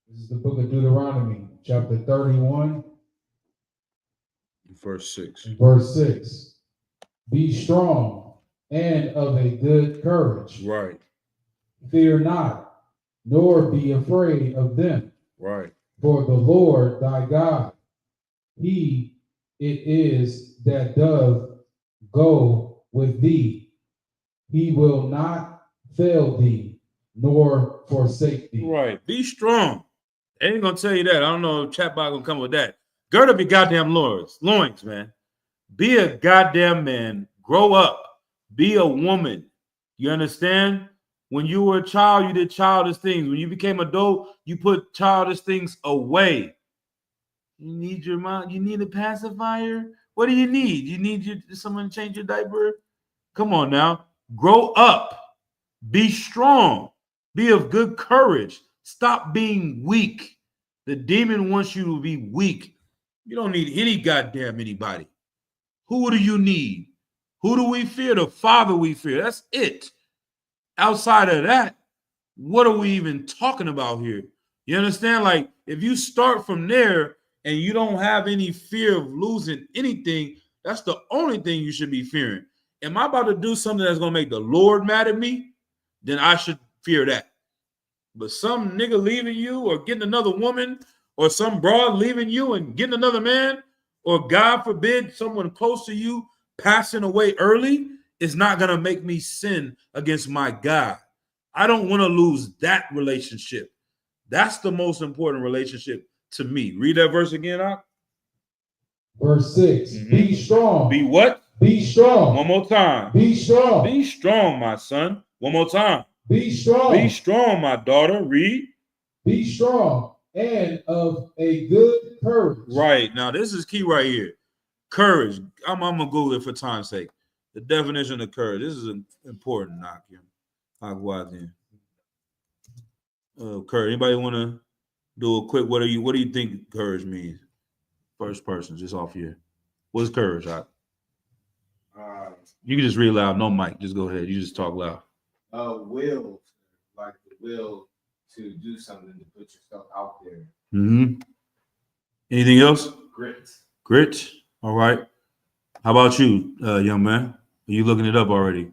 This is the book of Deuteronomy, chapter 31, verse 6. Verse 6. Be strong and of a good courage. Right. Fear not, nor be afraid of them. Right. For the Lord thy God, he it is that doth go with thee. He will not fail thee, nor forsake thee. Right. Be strong. They ain't gonna tell you that. I don't know if chat box gonna come with that. Gird up your goddamn loins, man. Be a goddamn man. Grow up. Be a woman. You understand? When you were a child, you did childish things. When you became adult, you put childish things away. You need your mom. You need a pacifier. What do you need? You need someone to change your diaper? Come on now. Grow up. Be strong. Be of good courage. Stop being weak. The demon wants you to be weak. You don't need any goddamn anybody. Who do you need? Who do we fear? The Father we fear. That's it. Outside of that, what are we even talking about here? You understand? Like, if you start from there and you don't have any fear of losing anything, that's the only thing you should be fearing. Am I about to do something that's going to make the Lord mad at me? Then I should fear that. But some nigga leaving you or getting another woman or some broad leaving you and getting another man, or God forbid, someone close to you passing away early is not going to make me sin against my God. I don't want to lose that relationship. That's the most important relationship to me. Read that verse again, Ak. Verse 6. Be strong. Be what? Be strong. One more time. Be strong. Be strong, my son. One more time. Be strong. Be strong, my daughter. Read. Be strong and of a good courage. Right. Now, this is key right here. Courage. I'm going to Google it for time's sake. The definition of courage. This is important, Nakim. Courage. Anybody want to do a quick, what do you think courage means? First person, just off here. What's courage, Ak? You can just read loud. No mic. Just go ahead. You just talk loud. Will, like the will to do something, to put yourself out there. Mm-hmm. Anything else? Grit. Grit. All right. How about you, young man? Are you looking it up already?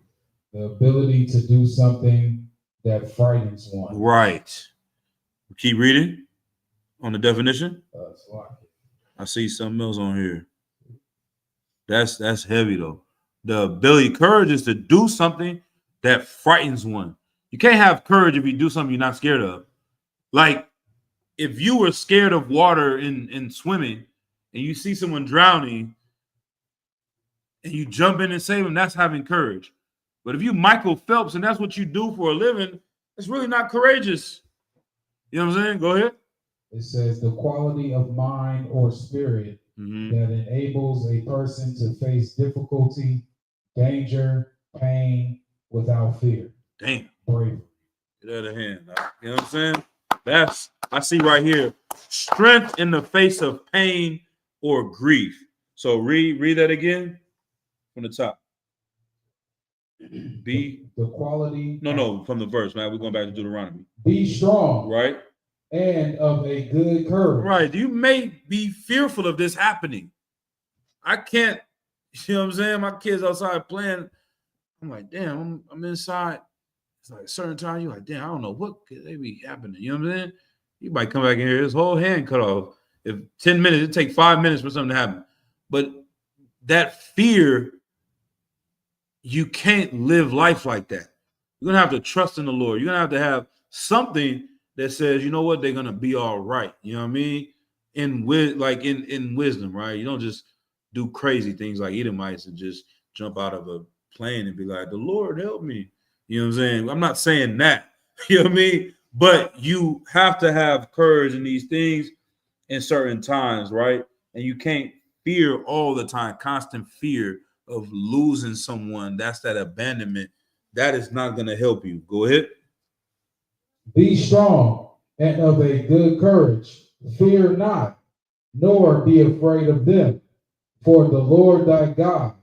The ability to do something that frightens one. Right. Keep reading on the definition. I see something else on here. That's heavy though. The ability, courage is to do something that frightens one. You can't have courage if you do something you're not scared of. Like, if you were scared of water in swimming and you see someone drowning and you jump in and save them, that's having courage. But if you Michael Phelps and that's what you do for a living, it's really not courageous. You know what I'm saying? Go ahead. It says the quality of mind or spirit that enables a person to face difficulty, danger, pain without fear. Damn. Bravery. Get out of hand. You know what I'm saying? That's, I see right here, strength in the face of pain or grief. So read that again from the top. Be the quality. No, from the verse, man. We're going back to Deuteronomy. Be strong. Right. And of a good courage. Right. You may be fearful of this happening. I can't, you know what I'm saying? My kids outside playing. I'm like, damn, I'm inside. It's like a certain time, you're like, damn, I don't know what could they be happening. You know what I'm saying? You might come back in here, his whole hand cut off. If 10 minutes, it take 5 minutes for something to happen. But that fear, you can't live life like that. You're gonna have to trust in the Lord. You're gonna have something that says, you know what, they're gonna be all right. You know what I mean? In wisdom, right? You don't just do crazy things like Edomites and just jump out of a plane and be like, the Lord help me. You know what I'm saying? I'm not saying that. You know what I mean? But you have to have courage in these things in certain times, right? And you can't fear all the time, constant fear of losing someone. That's that abandonment that is not going to help you. Go ahead. Be strong and of a good courage. Fear not, nor be afraid of them. For the Lord thy God,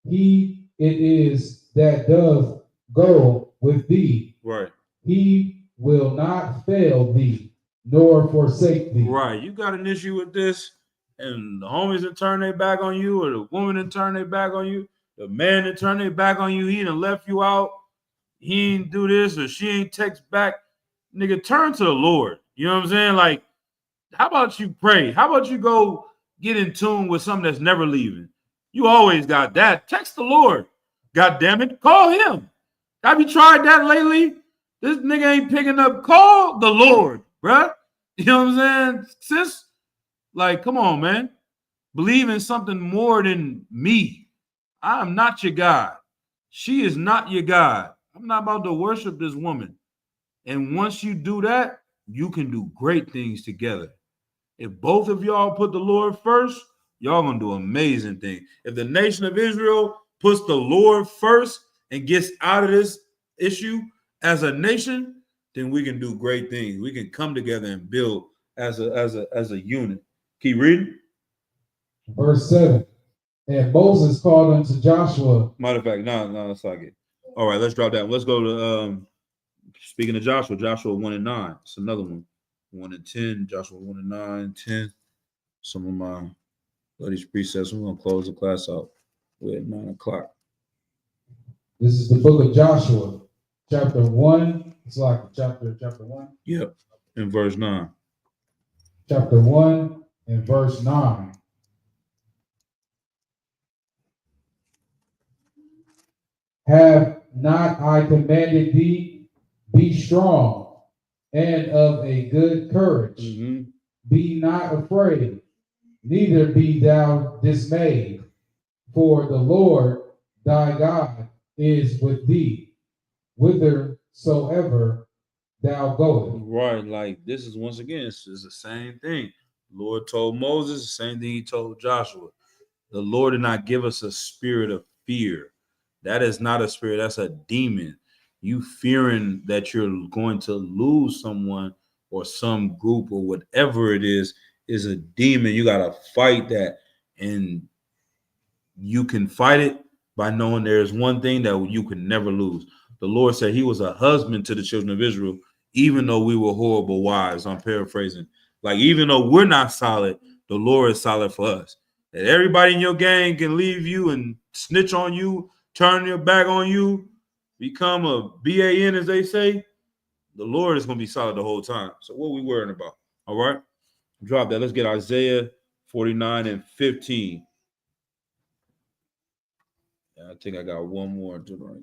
he it is that doth go with thee. Right. He will not fail thee, nor forsake thee. Right. You got an issue with this, and the homies that turn their back on you, or the woman that turn their back on you, the man that turn their back on you, he done left you out, he ain't do this, or she ain't text back. Nigga, turn to the Lord. You know what I'm saying? Like, how about you pray? How about you go get in tune with something that's never leaving? You always got that. Text the Lord. God damn it. Call him. Have you tried that lately? This nigga ain't picking up. Call the Lord, bruh. You know what I'm saying? Sis, like, come on, man. Believe in something more than me. I am not your God. She is not your God. I'm not about to worship this woman. And once you do that, you can do great things together. If both of y'all put the Lord first, y'all gonna do amazing things. If the nation of Israel puts the Lord first and gets out of this issue as a nation, then we can do great things. We can come together and build as a unit. Keep reading. Verse 7. And Moses called unto Joshua. Matter of fact, no, it's like it. All right, let's drop that. Let's go to speaking of Joshua, Joshua 1 and 9. It's another one. 1 and 10, Joshua 1 and 9, 10. Some of my ladies precepts. We're gonna close the class out. We're at 9 o'clock. This is the book of Joshua, chapter 1. It's like chapter 1. Yep. In verse 9. Chapter 1 and verse 9. Have not I commanded thee, be strong and of a good courage. Mm-hmm. Be not afraid, neither be thou dismayed, for the Lord thy God is with thee, whithersoever thou goest. Right, like this is once again, it's the same thing. The Lord told Moses the same thing he told Joshua. The Lord did not give us a spirit of fear. That is not a spirit, that's a demon. You fearing that you're going to lose someone or some group or whatever it is a demon. You got to fight that. And you can fight it by knowing there's one thing that you can never lose. The Lord said he was a husband to the children of Israel, even though we were horrible wives. I'm paraphrasing. Like, even though we're not solid, the Lord is solid for us. That everybody in your gang can leave you and snitch on you, turn your back on you, become a BAN, as they say. The Lord is going to be solid the whole time. So what are we worrying about? All right. Drop that. Let's get Isaiah 49 and 15. Yeah, I think I got one more. 31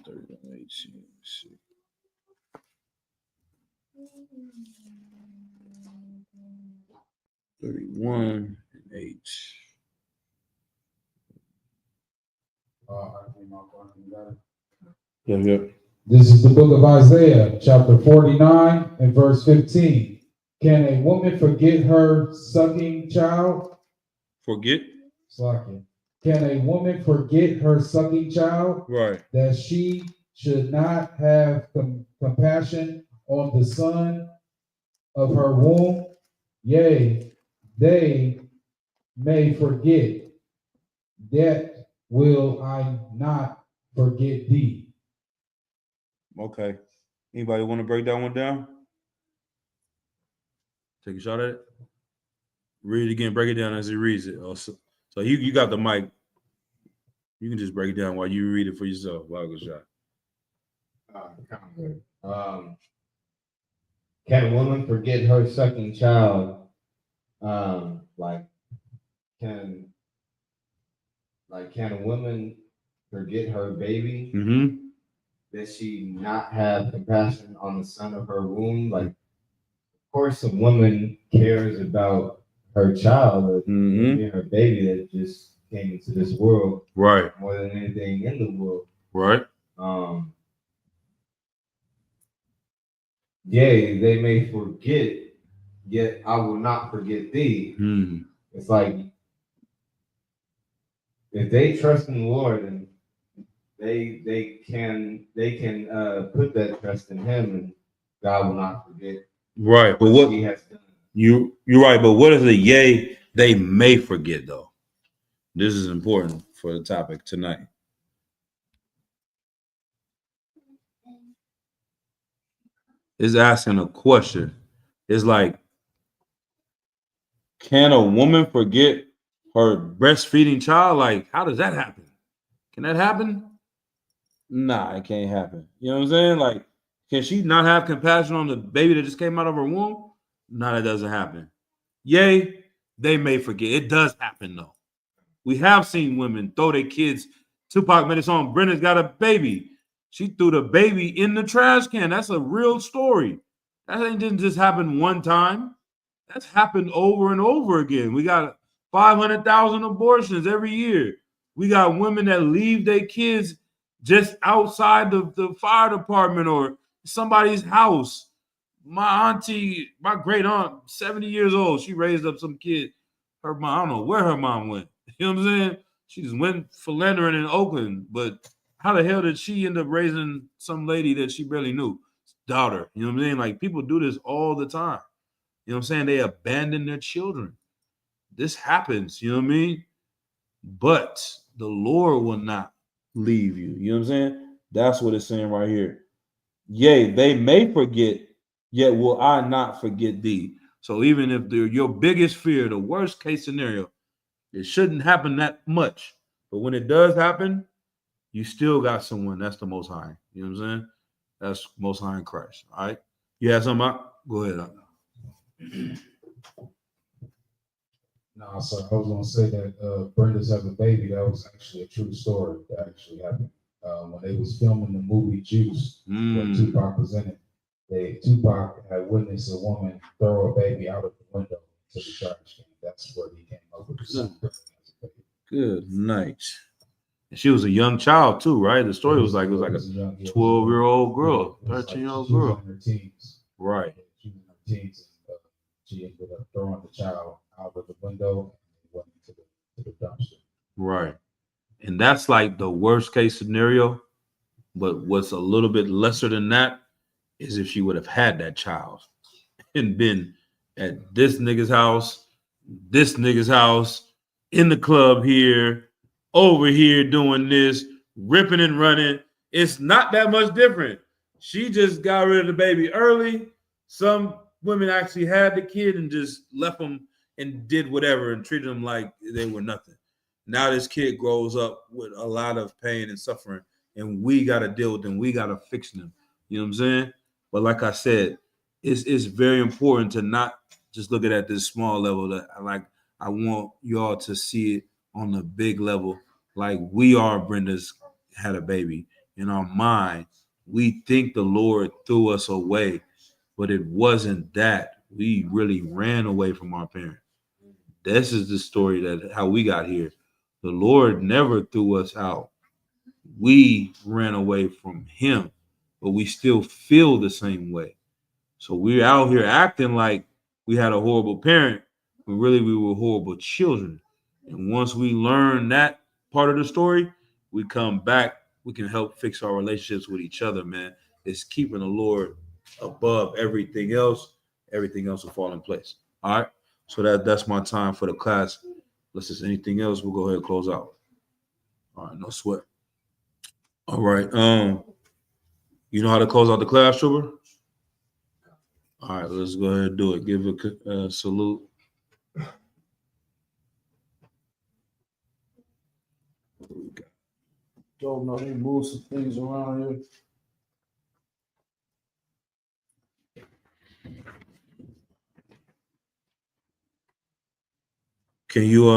and 8. Yeah. This is the book of Isaiah, chapter 49 and verse 15. Can a woman forget her sucking child? Forget? Can a woman forget her sucking child? Right. That she should not have compassion on the son of her womb? Yea, they may forget, yet will I not forget thee. Okay. Anybody want to break that one down? Take a shot at it. Read it again. Break it down as he reads it. Also, so you got the mic. You can just break it down while you read it for yourself. Wow, good shot. Can a woman forget her sucking child? Can a woman forget her baby? Mm-hmm. Does she not have compassion on the son of her womb? Like, of course, a woman cares about her child or her baby that just came into this world, right? More than anything in the world, right? Yea, they may forget, yet I will not forget thee. It's like if they trust in the Lord and they can put that trust in him, and God will not forget. Right, but what he has done. you're right, but what is the yea they may forget though? This is important for the topic tonight. It's asking a question. It's like, can a woman forget her breastfeeding child? Like, how does that happen? Can that happen? Nah, it can't happen. You know what I'm saying? Like, can she not have compassion on the baby that just came out of her womb? No, that doesn't happen. Yay, they may forget. It does happen though. We have seen women throw their kids. Tupac made a song, Brenda's got a baby. She threw the baby in the trash can. That's a real story. That ain't didn't just happen one time. That's happened over and over again. We got 500,000 abortions every year. We got women that leave their kids just outside the fire department or somebody's house. My auntie, my great aunt, 70 years old, she raised up some kid. Her mom, I don't know where her mom went. You know what I'm saying? She just went philandering in Oakland. But how the hell did she end up raising some lady that she barely knew? Daughter. You know what I'm saying? Like people do this all the time. You know what I'm saying? They abandon their children. This happens, you know what I mean? But the Lord will not leave you. You know what I'm saying? That's what it's saying right here. Yea, they may forget, yet will I not forget thee. So even if they're your biggest fear, the worst case scenario, it shouldn't happen that much. But when it does happen, you still got someone that's the Most High. You know what I'm saying? That's Most High in Christ. All right. You have something out? Go ahead. No, so I was gonna say that Brenda's having a baby. That was actually a true story. That actually happened when they was filming the movie Juice, where Tupac was in it. Tupac had witnessed a woman throw a baby out of the window to the trash can. That's where he came up with the song. Good night. And she was a young child too, right? The story was like a 12-year-old girl, 13-year-old girl. She was in her teens. Right. She was in her teens, and she ended up throwing the child out of the window and went to the dumpster. Right. And that's like the worst case scenario. But what's a little bit lesser than that is if she would have had that child and been at this nigga's house, in the club here, over here doing this, ripping and running. It's not that much different. She just got rid of the baby early. Some women actually had the kid and just left them and did whatever and treated them like they were nothing. Now this kid grows up with a lot of pain and suffering, and we got to deal with them. We got to fix them. You know what I'm saying? But like I said, it's very important to not just look at this small level. That I want y'all to see it on the big level. Like we are Brenda's had a baby. In our mind, we think the Lord threw us away, but it wasn't that. We really ran away from our parents. This is the story that how we got here. The Lord never threw us out. We ran away from him, but we still feel the same way. So we're out here acting like we had a horrible parent, but really we were horrible children. And once we learn that part of the story, we come back, we can help fix our relationships with each other, man. It's keeping the Lord above everything else. Everything else will fall in place. All right. So that's my time for the class. Unless there's anything else, we'll go ahead and close out. All right, no sweat. All right. You know how to close out the class, Trooper? All right, let's go ahead and do it. Give a salute. What do we got? Don't know. They move some things around here. Can you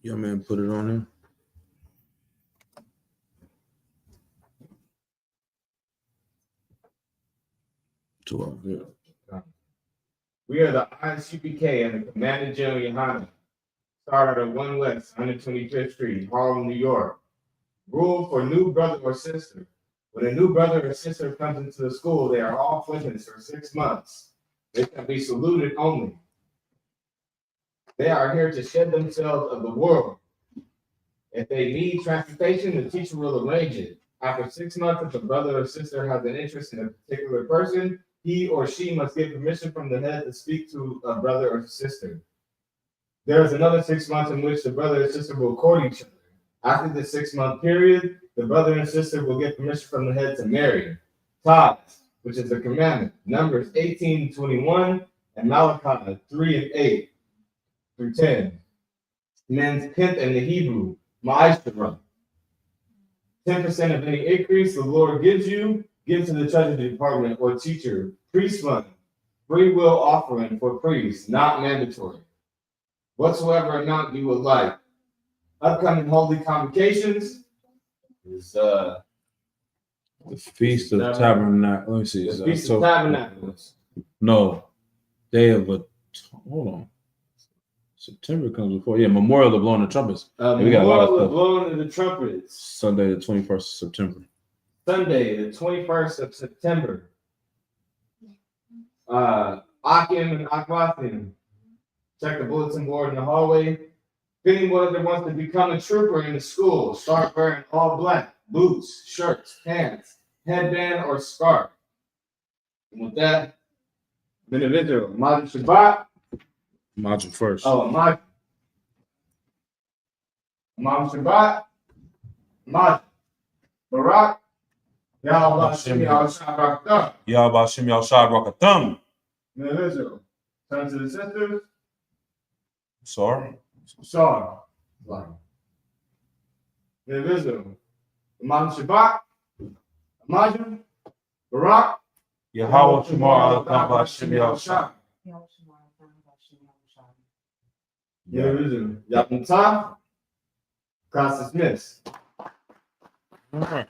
yeah, man, put it on here? We are the ISUPK and the Commander General Yohana. Started at 1 West, 125th Street, Harlem, New York. Rule for new brother or sister. When a new brother or sister comes into the school, they are off limits for 6 months. They can be saluted only. They are here to shed themselves of the world. If they need transportation, the teacher will arrange it. After 6 months, if the brother or sister has an interest in a particular person, he or she must get permission from the head to speak to a brother or sister. There is another 6 months in which the brother and sister will court each other. After the 6-month period, the brother and sister will get permission from the head to marry. Tithes, which is a commandment. Numbers 18:21 and Malachi 3:8 through 10. Men's tenth in the Hebrew, ma'ashra. 10% of any increase the Lord gives you, give to the treasury department or teacher, priest fund, free will offering for priests, not mandatory. Whatsoever amount you would like. Upcoming holy convocations is The Feast of Tabernacles. Let me see. the Feast of Tabernacles. No, Day of hold on. September comes before. Yeah, Memorial of Blowing the Trumpets. We got a lot of Memorial of stuff. Blowing of the Trumpets. Sunday, the 21st of September. Sunday, the 21st of September. Akim and Akwathim. Check the bulletin board in the hallway. If anyone wants to become a trooper in the school, start wearing all black, boots, shirts, pants, headband, or scarf. And with that, been a video. Imagine Shabbat. Imagine first. Oh, Imagine Shabbat. Imagine Barak. Yahweh Hashem Yahshua Yahweh Shem Yahshua Rakatham. Been a video. Sons and sisters. Sorry. Sorry. Been Imagine Shabbat. Imagine Barak. Yahweh Shemar Al Shem Yahshua. Yapnata. Class dismissed. All right.